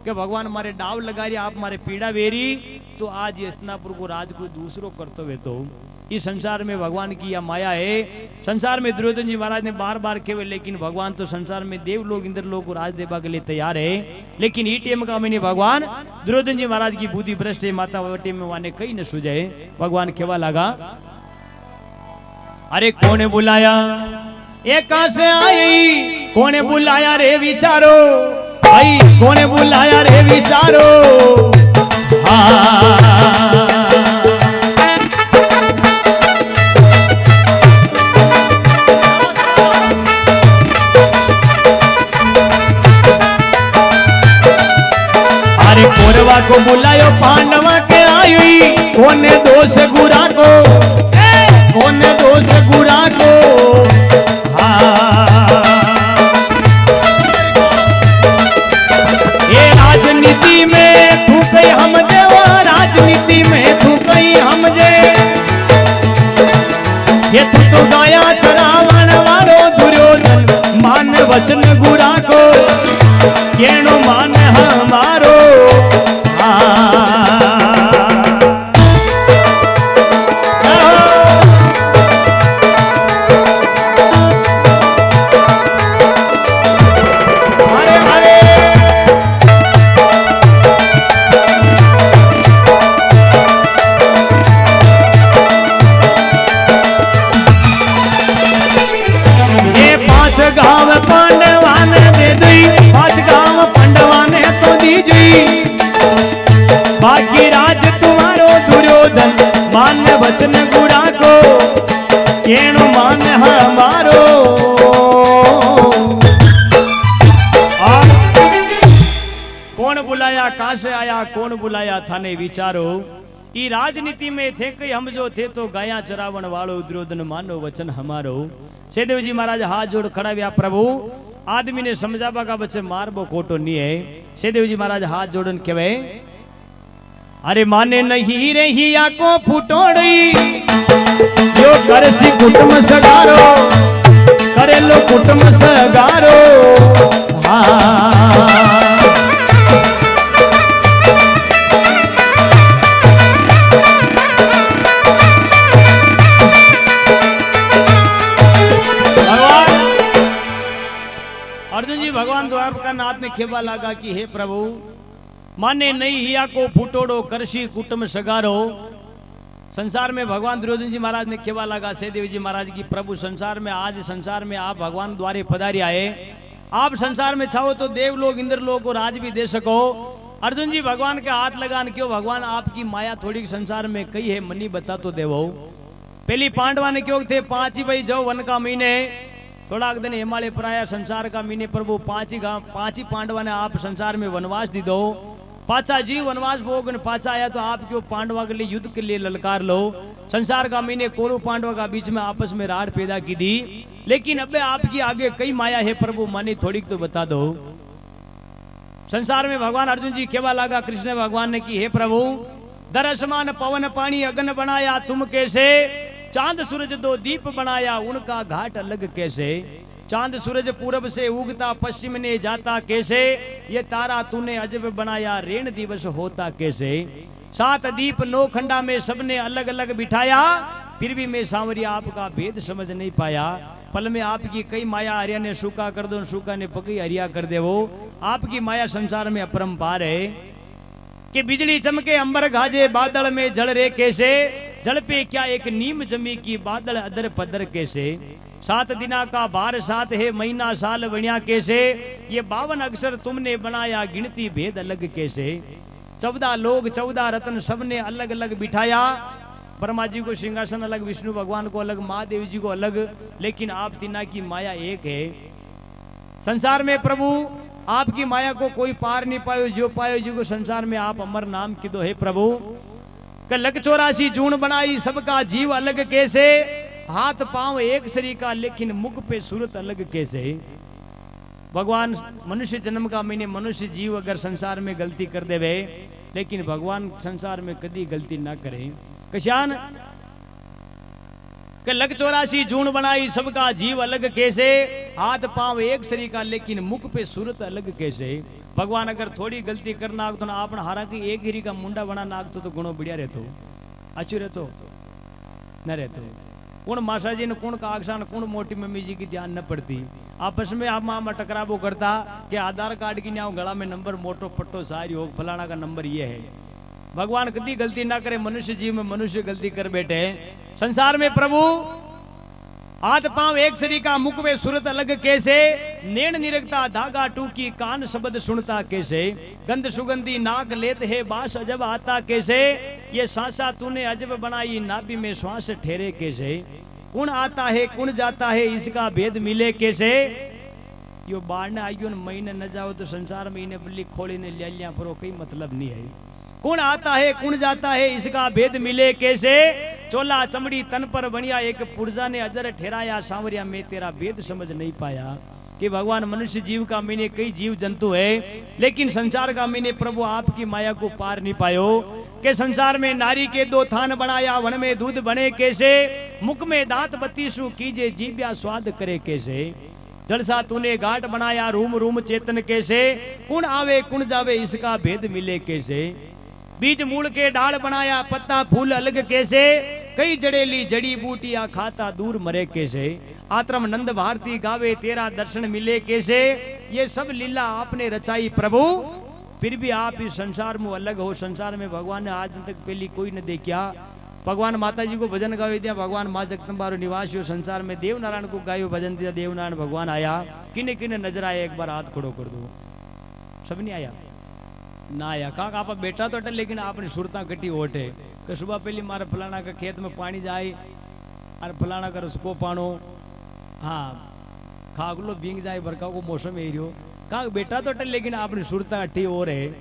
कि भगवान मारे डाव लगा रही, आप मारे पीड़ा वेरी, तो आज ये हस्तिनापुर को राज कोई दूसरो कर्तव्य तो इस संसार में भगवान की यह माया है। संसार में दुर्योधन जी महाराज ने बार बार कहे, लेकिन भगवान तो संसार में देव लोग इंद्र लोग को राज देवा के लिए तैयार है, लेकिन ई टेम का मैंने भगवान दुर्योधन जी महाराज की बुद्धि भ्रष्ट है, माता वटे में वाने कहीं न सुझे। भगवान केवा लगा, अरे कौन बुलाया ये कहां से आई, कौन बुलाया रे विचारो, भाई कौन बुलाया रे विचारो। कौरवा को बुलायो पांडवा के आई, कौन दोष गुरा को, कौन दोष गुरा को। ये राजनीति में तू कई हम देवा, राजनीति में तू कई हम जे, ये तू तो गाया चरावन वालो दुर्योधन, मान वचन गुरा को, केनो मान हमारो। गाँव पांडवान दे दी, 5 गाँव पांडवान तो दीजी, बाकी राज तुम्हारो दुर्योधन, मान वचन गुरा को, केनो मान हमारो। कौन बुलाया, कहां से आया, कौन बुलाया थाने विचारो। ई राजनीति में थे कई हम जो थे तो गाया चरावण वालो, दुर्योधन मानो वचन हमारो। सेदेव जी महाराज हाथ जोड़ खड़ा व्या, प्रभु आदमी ने समझावा का बच्चे मारबो कोटो नहीं है। सेदेव जी महाराज हाथ जोड़न केवे, अरे माने नहीं रही या को फुटोड़ी, जो करसी कुटुंब सगारो, करे लो कुटुंब सगारो। अर्जुन जी भगवान द्वारका नाथ ने खेवा लगा कि हे प्रभु, माने नहीं हिया को फुटोड़ो, करसी कुटुंब सगारो। संसार में भगवान दुर्योधन जी महाराज ने खेवा लगा सेदेव जी महाराज की, प्रभु संसार में आज संसार में आप भगवान द्वारे पधारी आए, आप संसार में चाहो तो देव लोग इंद्र लोग को राज भी दे सको। अर्जुन जी भगवान के हाथ लगान क्यों, भगवान आपकी माया थोड़ी संसार में कई है, मनी बता तो देवो। पहली पांडवा ने क्यों थे 5 ही भाई जाओ वन का महीने, थोड़ा दिन हिमालय प्राय संसार का महीने, प्रभु 5 ही पांडवा ने आप संसार में वनवास दी दो। पाचा जी वनवास भोग पाचा आया तो आप क्यों पांडवा के लिए युद्ध के लिए ललकार लो। संसार का मैंने कौरव पांडव का बीच में आपस में राड़ पैदा की थी, लेकिन अब आपकी आगे कई माया है प्रभु, माने थोड़ी तो बता दो। संसार में भगवान अर्जुन जी केवा लगा, कृष्ण भगवान ने की, हे प्रभु दरसमान पवन पानी अगन बनाया तुम कैसे, चांद सूरज दो दीप बनाया उनका घाट अलग कैसे, चांद सूरज पूरब से उगता पश्चिम ने जाता कैसे, ये तारा तूने अजब बनाया रेण दिवस होता कैसे, 7 दीप 9 खंडा में सबने अलग अलग बिठाया, फिर भी मैं सांवरिया आपका भेद समझ नहीं पाया, पल में आपकी कई माया, हरिया ने सूखा कर दो सूखा ने पकी हरिया कर दे, वो आपकी माया संसार में अपरंपार है कि बिजली चमके अंबर गाजे बादल में जल रे कैसे, जल पे क्या एक नीम जमी की बादल अदर पदर कैसे, 7 दिना का बार 7 है महीना साल बनिया कैसे, ये 52 अक्षर तुमने बनाया गिनती भेद अलग कैसे, 14 लोग 14 रत्न सबने अलग अलग बिठाया, ब्रह्मा जी को सिंहासन अलग, विष्णु भगवान को अलग, महादेव जी को अलग, लेकिन आप तीना की माया एक है। संसार में प्रभु आपकी माया को कोई पार नहीं पायो, जो पायो जी को संसार में आप अमर नाम की दो है प्रभु, लग 84 जून बनाई सबका जीव अलग कैसे, हाथ पांव एक सरीका लेकिन मुख पे सूरत अलग कैसे। भगवान मनुष्य जन्म का मैंने मनुष्य जीव अगर संसार में गलती कर देवे, लेकिन भगवान संसार में कभी गलती ना करे। कश्यान लग 84 जून बनाई सबका जीव अलग कैसे, हाथ पांव एक सरीका लेकिन मुख पे सूरत अलग कैसे। भगवान अगर थोड़ी गलती करना तो ना आपन हारा की एक गिरी का मुंडा बना नागतो तो गुणो बढ़िया रहतो, अच्छू रहतो न रहतो। कौन मासा जी ने कौन का आक्षान कौन मोटी मम्मी जी की ध्यान न पड़ती, आपस में आप मामा टकरावो करता कि आधार कार्ड की न्याओ गला में नंबर मोटो पट्टो सारी हो, फलाना का नंबर ये है। भगवान कभी गलती ना करे, मनुष्य जीव में मनुष्य गलती कर बैठे। संसार में प्रभु हाथ पांव एक सरीका मुख में सूरत अलग कैसे, नैन निरखता धागा टूकी कान शब्द सुनता कैसे, गंध सुगंधी नाक लेत है बास अजब आता कैसे, ये सांसा तूने अजब बनाई नाभि में श्वास ठहरे कैसे, कौन आता है कौन जाता है इसका भेद मिले कैसे। यो बाढ़ ने आइयो महीने न जाओ तो संसार में इन्हें बल्ली खोली ने लिया पर कोई मतलब नहीं है, कौन आता है कौन जाता है इसका भेद मिले कैसे, चोला चमड़ी तन पर बनिया एक पुर्जा ने अजर ठहराया, सांवरिया में तेरा भेद समझ नहीं पाया। कि भगवान मनुष्य जीव का मैंने कई जीव जंतु है, लेकिन संसार का मैंने प्रभु आपकी माया को पार नहीं पायो। के संसार में नारी के 2 थान बनाया, वन में दूध बने कैसे, मुख में दांत 32 कीजे जीव्या स्वाद करे कैसे, जलसा तूने घाट बनाया रूम रूम चेतन कैसे, कुण आवे कुण जावे इसका भेद मिले कैसे। बीज मूल के डाल बनाया पत्ता फूल अलग कैसे, कई जड़ेली जड़ी बूटियां खाता दूर मरे कैसे, आत्रम नंद भारती गावे तेरा दर्शन मिले कैसे। ये सब लीला आपने रचाई प्रभु, फिर भी आप इस संसार में अलग हो। संसार में भगवान ने आज तक पहली कोई न देखा। भगवान माता जी को भजन गावे दिया, भगवान माँ जगदम्बा निवास हो। संसार में देव नारायण को गायो भजन दिया, देव नारायण भगवान आया। किने किने नजर आया, एक बार हाथ खड़ो कर दो। सब नहीं आया ना आया का आप बेटा तो अटल, लेकिन आपने सुरता कटी ओटे कि सुबह पहली मारे फलाना का खेत में पानी जाए और फलाना कर उसको पानो, हाँ खागलो बींग जाए, बरका को मौसम एरियो का बेटा तो अटल, लेकिन आपने सुरता अट्ठी और है।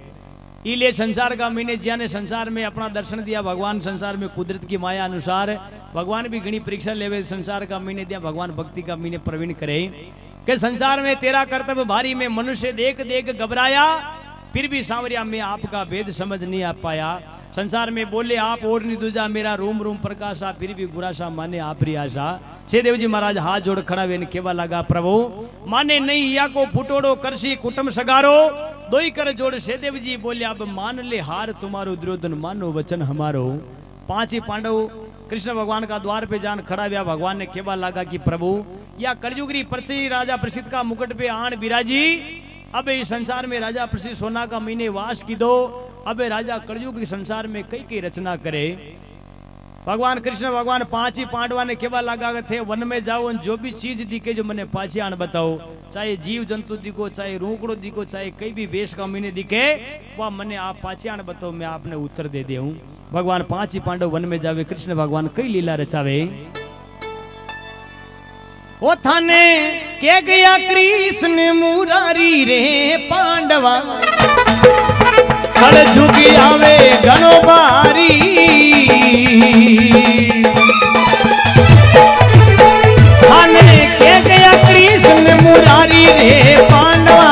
इले संसार का मैंने जिया ने संसार में अपना दर्शन दिया। भगवान संसार में कुदरत की माया अनुसार भगवान भी घनी परीक्षा लेवे। संसार का मैंने दिया, भगवान भक्ति का मैंने प्रवीण करे कि संसार में तेरा कर्तव्य भारी में मनुष्य देख देख घबराया, फिर भी सांवरिया में आपका भेद समझ नहीं आ पाया। संसार में बोले आप और नहीं दूजा, मेरा रूम रूम प्रकाशा, फिर भी गुरासा माने आप री आशा। सेदेव जी महाराज हाथ जोड़ खड़ा वे केवा लगा, प्रभु माने नहीं या को फुटोड़ो करसी कुटुम सगारो, दोई कर जोड़ सेदेव जी बोले अब मान ले हार तुम्हारो, दुर्योधन मानो वचन हमारो। 5 ही पांडव कृष्ण भगवान का द्वार पे जान खड़ा हुआ। भगवान ने केवा लगा कि प्रभु या कलयुगी प्रसिद्ध राजा प्रसिद्ध का मुकुट पे आन बिराजी, अब इस संसार में राजा प्रसिद्ध सोना का महीने वास की दो। अब राजा कलयुग के संसार में कई कई रचना करे। भगवान कृष्ण भगवान 5 ही पांडवा ने केवा लगा थे, वन में जाओ जो भी चीज दिखे जो मैंने पाछे आन बताओ, चाहे जीव जंतु दिखो, चाहे रूकड़ो दिखो, चाहे कई भी वेश का महीने दिखे, वह मैंने आप पाछे आन बताओ, मैं आपने उत्तर दे दे हूं। भगवान 5 ही पांडव वन में जावे, कृष्ण भगवान कई लीला रचावे। ओ थाने के गया कृष्ण मुरारी रे पांडवा, कल झुकी आवे घणो भारी थाने के गया कृष्ण मुरारी रे पांडवा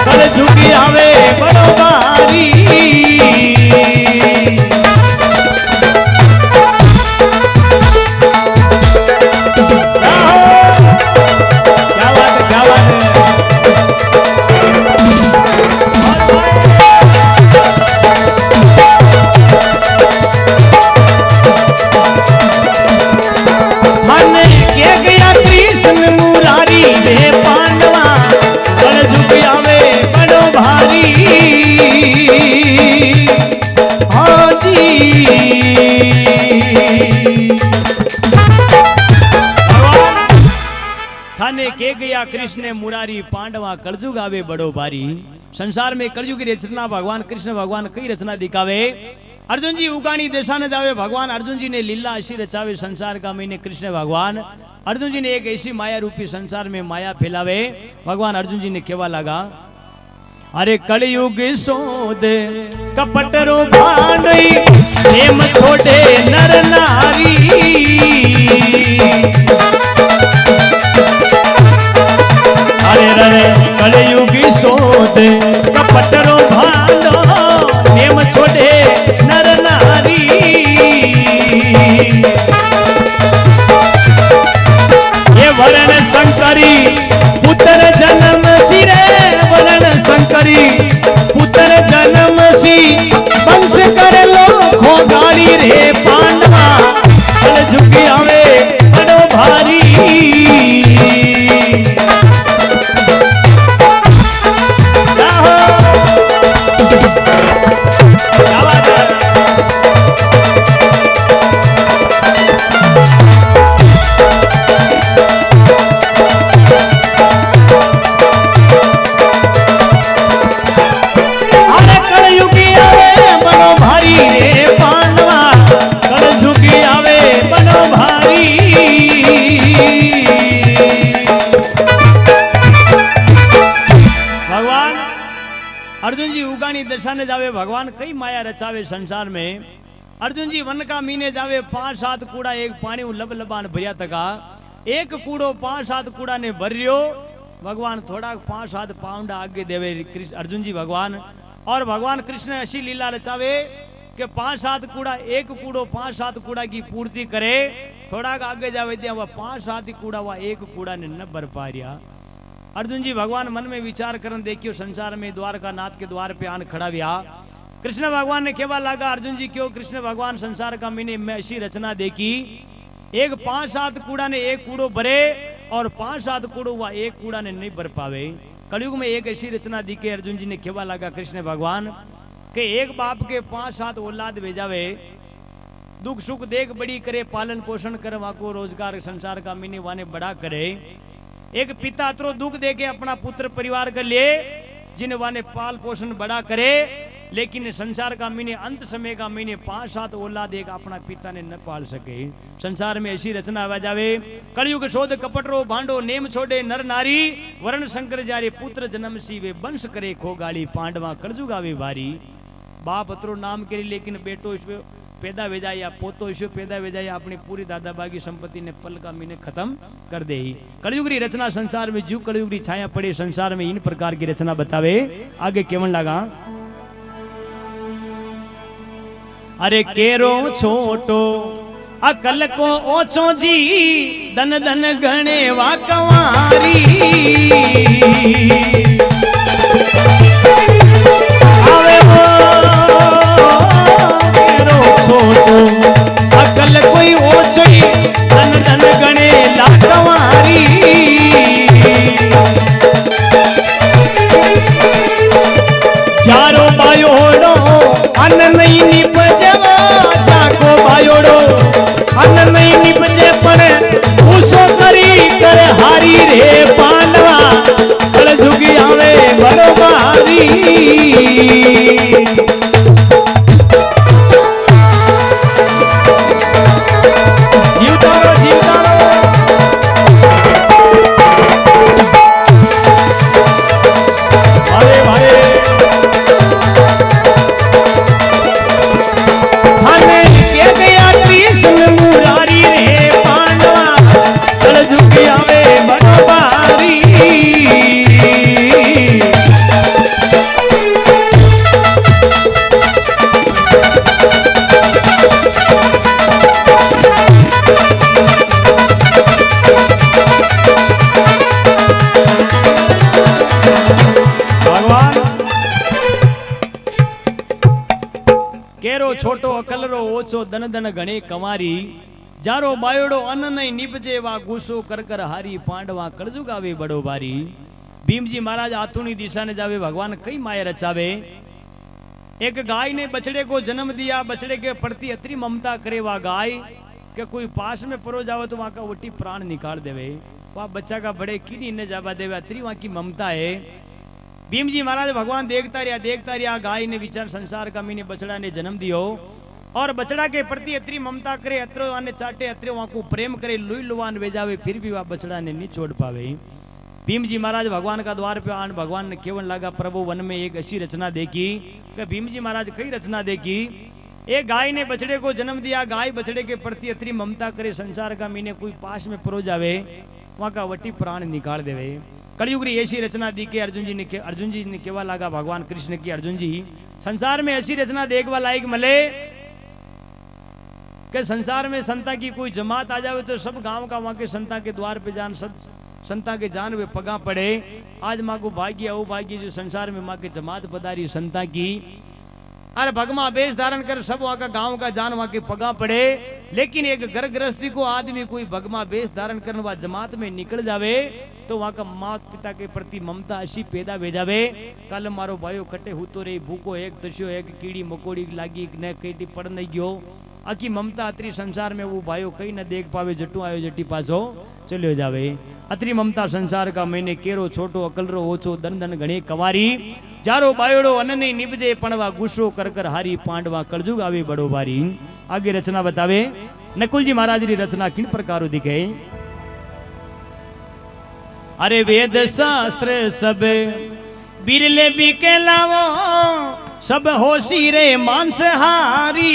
कल झुकी आवे बड़ो भारी थाने के गया कृष्ण मुरारी पांडवा कलजुग आवे बड़ो भारी। संसार में कलयुग की रचना भगवान कृष्ण भगवान कई रचना दिखावे। अर्जुन जी उगानी दिशा न जावे भगवान अर्जुन जी ने लीला ऐसी रचावे संसार का मैंने कृष्ण भगवान अर्जुन जी ने एक ऐसी माया रूपी संसार में माया फैलावे। भगवान अर्जुन जी ने केवा लगा अरे कलयुग सोद कपटरो भांडई प्रेम छोड़े नर नारी अरे रे कलयुग सोद कपटरो भांडो प्रेम छोड़े नर नारी ये वरण शंकरी पुत्र जन्म सिरे वरण शंकरी पुत्र जन्म सी वंश कर लो खोगाड़ी रे पांडवा कल झुकी आवे बड़ो भारी अर्जुन जी उगानी दशा ने जावे भगवान कई माया रचावे संसार में। अर्जुन जी वन का मीने जावे 5-7 कूड़ा एक पानी लब लबान भरिया तका एक कूड़ो 5-7 कूड़ा ने भरियो भगवान थोड़ा 5-7 पाउंड आगे देवे अर्जुन जी भगवान और भगवान कृष्ण ऐसी लीला रचावे कि 5-7 कूड़ा एक कूड़ो 5-7 कूड़ा की पूर्ति करे थोड़ा आगे जावे दिया वह 5-7 कूड़ा वह एक कूड़ा ने न भर पा रिया। अर्जुन जी भगवान मन में विचार करन देखियो संसार में द्वारका नाथ के द्वार पे आन खड़ा व्या। कृष्ण भगवान ने केवा लगा अर्जुन जी क्यों कृष्ण भगवान संसार का मैंने ऐसी रचना देखी एक 5-7 कूड़ा ने एक कूड़ो भरे और 5-7 कूड़ो हुआ एक कूड़ा ने नहीं भर पावे। कलयुग में एक ऐसी रचना दी के अर्जुन जी ने केवा लगा कृष्ण भगवान के एक बाप के 5-7 औलाद भेजावे दुख सुख देख बड़ी करे पालन पोषण कर वहां को रोजगार संसार का मैंने वाने बड़ा करे। एक पिता अतरो दुख दे के अपना पुत्र परिवार के लिए जिन वाने पाल पोषण बड़ा करे लेकिन संसार का मीने अंत समय का मीने 5-7 औलाद एक अपना पिता ने न पाल सके। संसार में ऐसी रचना आ जावे कलयुग शोध कपटरो भांडो नेम छोड़े नर नारी वरण शंकर जारे पुत्र जन्म सी वे वंश करे खोगाड़ी पांडवा कलजुग आवे भारी। बाप अतरो नाम करे लेकिन बेटो पैदा हो जाए या पोतो ईश्वर पैदा हो जाए अपनी पूरी दादा बागी संपत्ति ने पल का मीने खत्म कर दे। कलयुग की रचना संसार में जू कलयुग की छाया पड़े संसार में इन प्रकार की रचना बतावे। आगे केवन लगा अरे केरो छोटो अकल को ओछो जी धन धन गणे वाकवारी आवे वो अकल कोई ओछी धन धन गणे लाकवारी चारो बायोड़ो अन्न नहीं निपजवा जाको बायोड़ो अन्न नहीं निपजे पण पूछो करी कर हारी रे पांडवा कल झुकी आवे बड़ो भारी। अरे भाई छोटो अकलरो ओछो दन दन घणे कंवारी जारो बायोड़ो अन्न नहीं निपजे वा गुस्सो कर कर हारी पांडवा कड़जुग आवे बड़ो भारी। भीम जी महाराज आतुनी दिशा ने जावे भगवान कई माया रचावे। एक गाय ने बछड़े को जन्म दिया, बछड़े के प्रति अतरी ममता करे वा गाय कि कोई पास में परो जाओ तो वहां का वटी प्राण निकाल देवे। वह बच्चा का बड़े कीड़ी ने जावा देवे, अतरी वहां की ममता है। भीम जी महाराज भगवान देखता रहा गाय ने विचार संसार का मीने बछड़ा ने जन्म दियो और बछड़ा के प्रति अतरी ममता करे, अतरो आने चाटे, अतरे वहां को प्रेम करे, लुई लुवान वेजावे, फिर भी वह बछड़ा ने नहीं छोड़ पावे। भीम जी महाराज भगवान का द्वार पे आन भगवान ने केवन लगा प्रभु वन में एक ऐसी रचना देखी कि भीम जी महाराज कई रचना देखी। एक गाय ने बछड़े को जन्म दिया, गाय बछड़े के प्रति अतरी ममता करे, संसार का मीने कोई पास में परो जावे वहां का वटी प्राण निकाल देवे। कलयुग री ऐसी रचना दी के अर्जुन जी ने केवा लगा भगवान कृष्ण की, अर्जुन जी संसार में ऐसी रचना देखवा लायक मले कि संसार में संता की कोई जमात आ जावे तो सब गांव का वहां के संता के द्वार पे जान, सब संता के जान वे पगा पड़े। आज माँ को भाग्य ओ भाग्य जो संसार में माँ के जमात पधारी संता की, अरे भगमा वेश धारण कर सब वहां का गांव का जान वहां के पगा पड़े। लेकिन एक घर गृहस्थी को आदमी कोई भगमा वेश धारण करने वा जमात में निकल जावे तो वहां का माता पिता के प्रति ममता ऐसी पैदा हो जावे। कल मारो भाइयों कटे हूँ तो रे भूको एक तस्यो एक कीड़ी मकोड़ी लागी न कई पड़ नहीं गयो, आखी ममता अतरी संसार में वो भाइयों कहीं न देख पावे, जटू आयो जटी पाछो चलियो जावे। अतरी ममता संसार का मैंने केरो छोटो अकलरो ओछो दन दन घणे कंवारी जारो बायोड़ो अन्न नहीं निपजे पणवा गुस्सो कर कर हारी पांडवा कलजुग आवे बड़ो भारी। आगे रचना बतावे नकुल जी महाराज री रचना किन प्रकारो दिखे। अरे वेद शास्त्र सब बिरले बिके लावो सब होशी रे मांसहारी।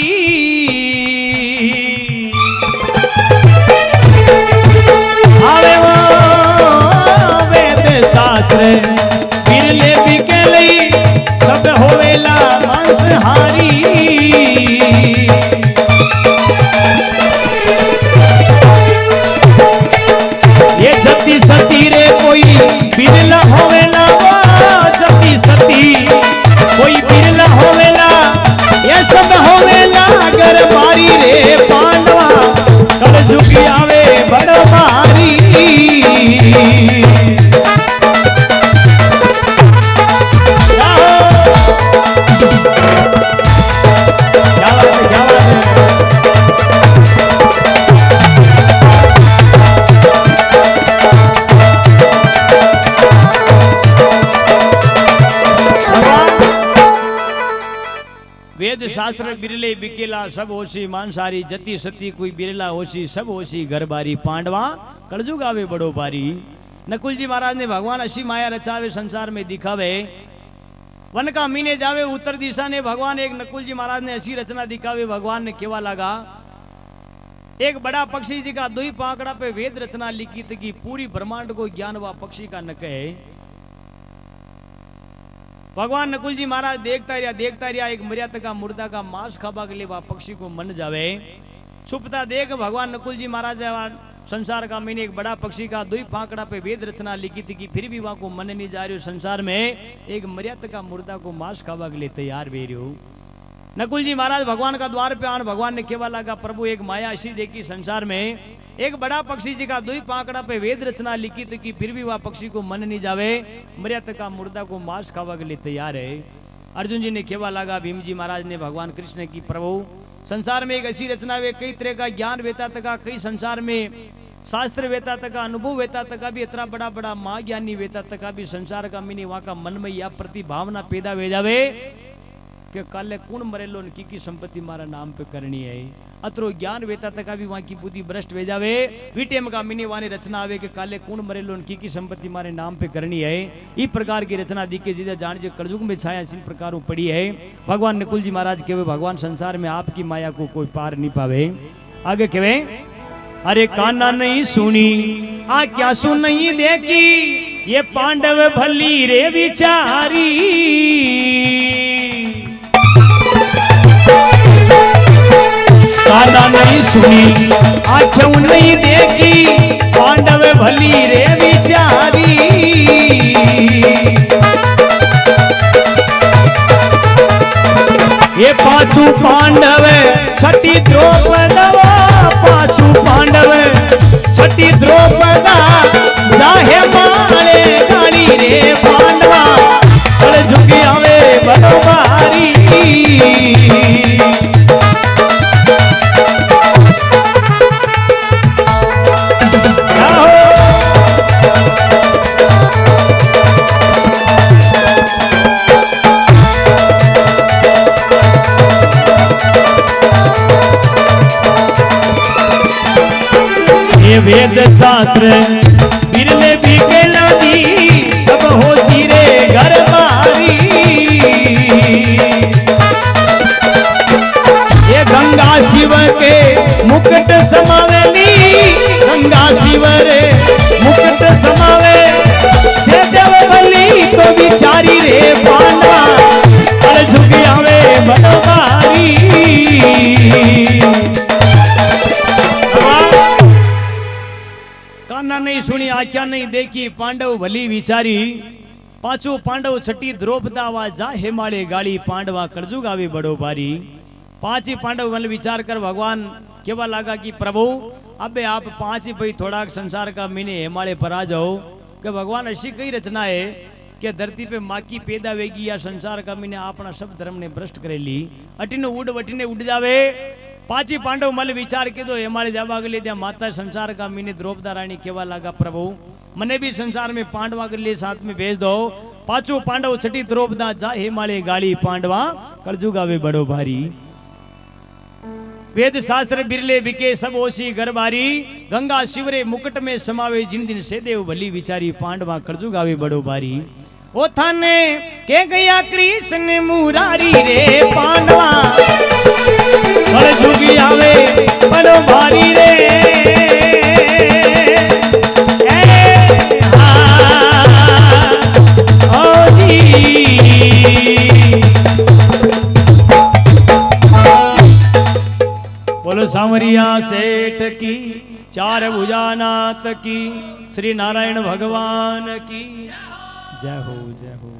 आवे वो वेद शास्त्र बिरले बिके लई सब होवेला मांसहारी। ये जति सती रे कोई बिरला होवेला, जति सती कोई बिरला होवेला, ये सब होवेला अगर मारी रे पांडवा कलजुग आवे बड़ भारी। वेद शास्त्र बिरले बिकेला सब होशी मांसारी, जति सती कोई बिरला होशी सब होशी घर बारी। पांडवा कलजुग आवे बड़ो भारी। नकुल जी महाराज ने भगवान अशी माया रचावे संसार में दिखावे। वन का मीने जावे उत्तर दिशा ने भगवान एक नकुल जी महाराज ने ऐसी रचना दिखावे। भगवान ने केवा लगा एक बड़ा पक्षी जी का दुई पाकड़ा पे वेद रचना लिखी थी कि पूरी ब्रह्मांड को ज्ञान व पक्षी का न कहे। भगवान नकुल जी महाराज देखता रहा एक मर्यादा का मुर्दा का मांस खाबा के लिए वह पक्षी को मन जावे। छुपता देख भगवान नकुल जी महाराज संसार का मैंने एक बड़ा पक्षी का दुई फांकड़ा पे वेद रचना लिखी थी कि फिर भी वहां को मन नहीं जा रही। संसार में एक मर्यादा का मुर्दा को मांस खाबा के लिए तैयार वे रही। नकुल जी महाराज भगवान का द्वार पे आन भगवान ने केवा लगा प्रभु एक माया ऐसी देखी संसार में एक बड़ा पक्षी जी का दुई पाकड़ा पे वेद रचना लिखी थी कि फिर भी वह पक्षी को मन नहीं जावे, मर्यादा का मुर्दा को मांस खावा के लिए तैयार है। अर्जुन जी ने केवा लगा भीम जी महाराज ने भगवान कृष्ण की प्रभु संसार में एक ऐसी रचना वे कई तरह का ज्ञान वेता तक कई संसार में शास्त्र वेता तक अनुभव वेता तक भी इतना बड़ा बड़ा माँ ज्ञानी वेता तक भी संसार का मिनी वहां का मन में या प्रति भावना पैदा वे जावे कि काले कौन मरेलो की संपत्ति मारा नाम पे करनी है। अतरो ज्ञान वेता तक भी वहां की बुद्धि भ्रष्ट वे जावे। वीटेम का मिनी वानी रचना आवे कि काले कौन मरेलो की संपत्ति मारे नाम पे करनी है। इस प्रकार की रचना दी के जिधर जान जो कलयुग में छाया इस प्रकार पड़ी है। भगवान नकुल जी महाराज के भगवान संसार में आपकी माया को कोई पार नहीं पावे। आगे कहे अरे काना नहीं सुनी आ क्या सुन नहीं देखी ये पांडव भली रे विचारी। काना नहीं सुनी आँखें नहीं देखी पांडव भली रे विचारी। ये पाछू पांडव छठी द्रौपदवा पाछू पांडव छठी द्रौपदा जाहे मारे गाड़ी रे पांडवा कल झुकी आवे बलवारी वेद शास्त्र बिरले बिके नदी सब होशी रे घर बारी ये गंगा शिव के मुकुट समावेली गंगा शिव रे मुकुट समावे से देव बली तो बिचारी रे पांडवा अरे झुकी आवे बलवारी काना नहीं सुनी आख्या नहीं देखी पांडव भली विचारी पांचो पांडव छठी द्रौपदा वा जा हेमाड़े गाड़ी पांडवा कड़जुग आवे बड़ो भारी पांच ही पांडव मल विचार कर भगवान केवा लगा कि प्रभु अबे आप पांच ही भाई थोड़ा संसार का मीने हेमाड़े पर आ जाओ कि भगवान ऐसी कई रचना है कि धरती पे माँ की पैदा वेगी या संसार का मीने अपना सब धर्म ने भ्रष्ट करे ली अटीने उड़ जावे पांची पांडव मल विचार के दो हेमाड़े जावा के लिए माता संसार का मीने द्रौपदा रानी केवा लगा प्रभु मने भी संसार में पांडवा के लिए साथ में भेज दो पांचों पांडव छठी द्रौपदा जा हेमाड़े गाड़ी पांडवा कलजुग आवे बड़ो भारी वेद शास्त्र बिरले बिके सब ओसी गरबारी गंगा शिवरे मुकुट में समावे जिन दिन से देव भली विचारी पांडवा कलजुग आवे बड़ो भारी ओ थाने के गया कृष्ण मुरारी रे पांडवा कलजुगी आवे बड़ो भारी रे बोलो सांवरिया सेठ की चार भुजानाथ की श्री नारायण भगवान की जय हो जय हो।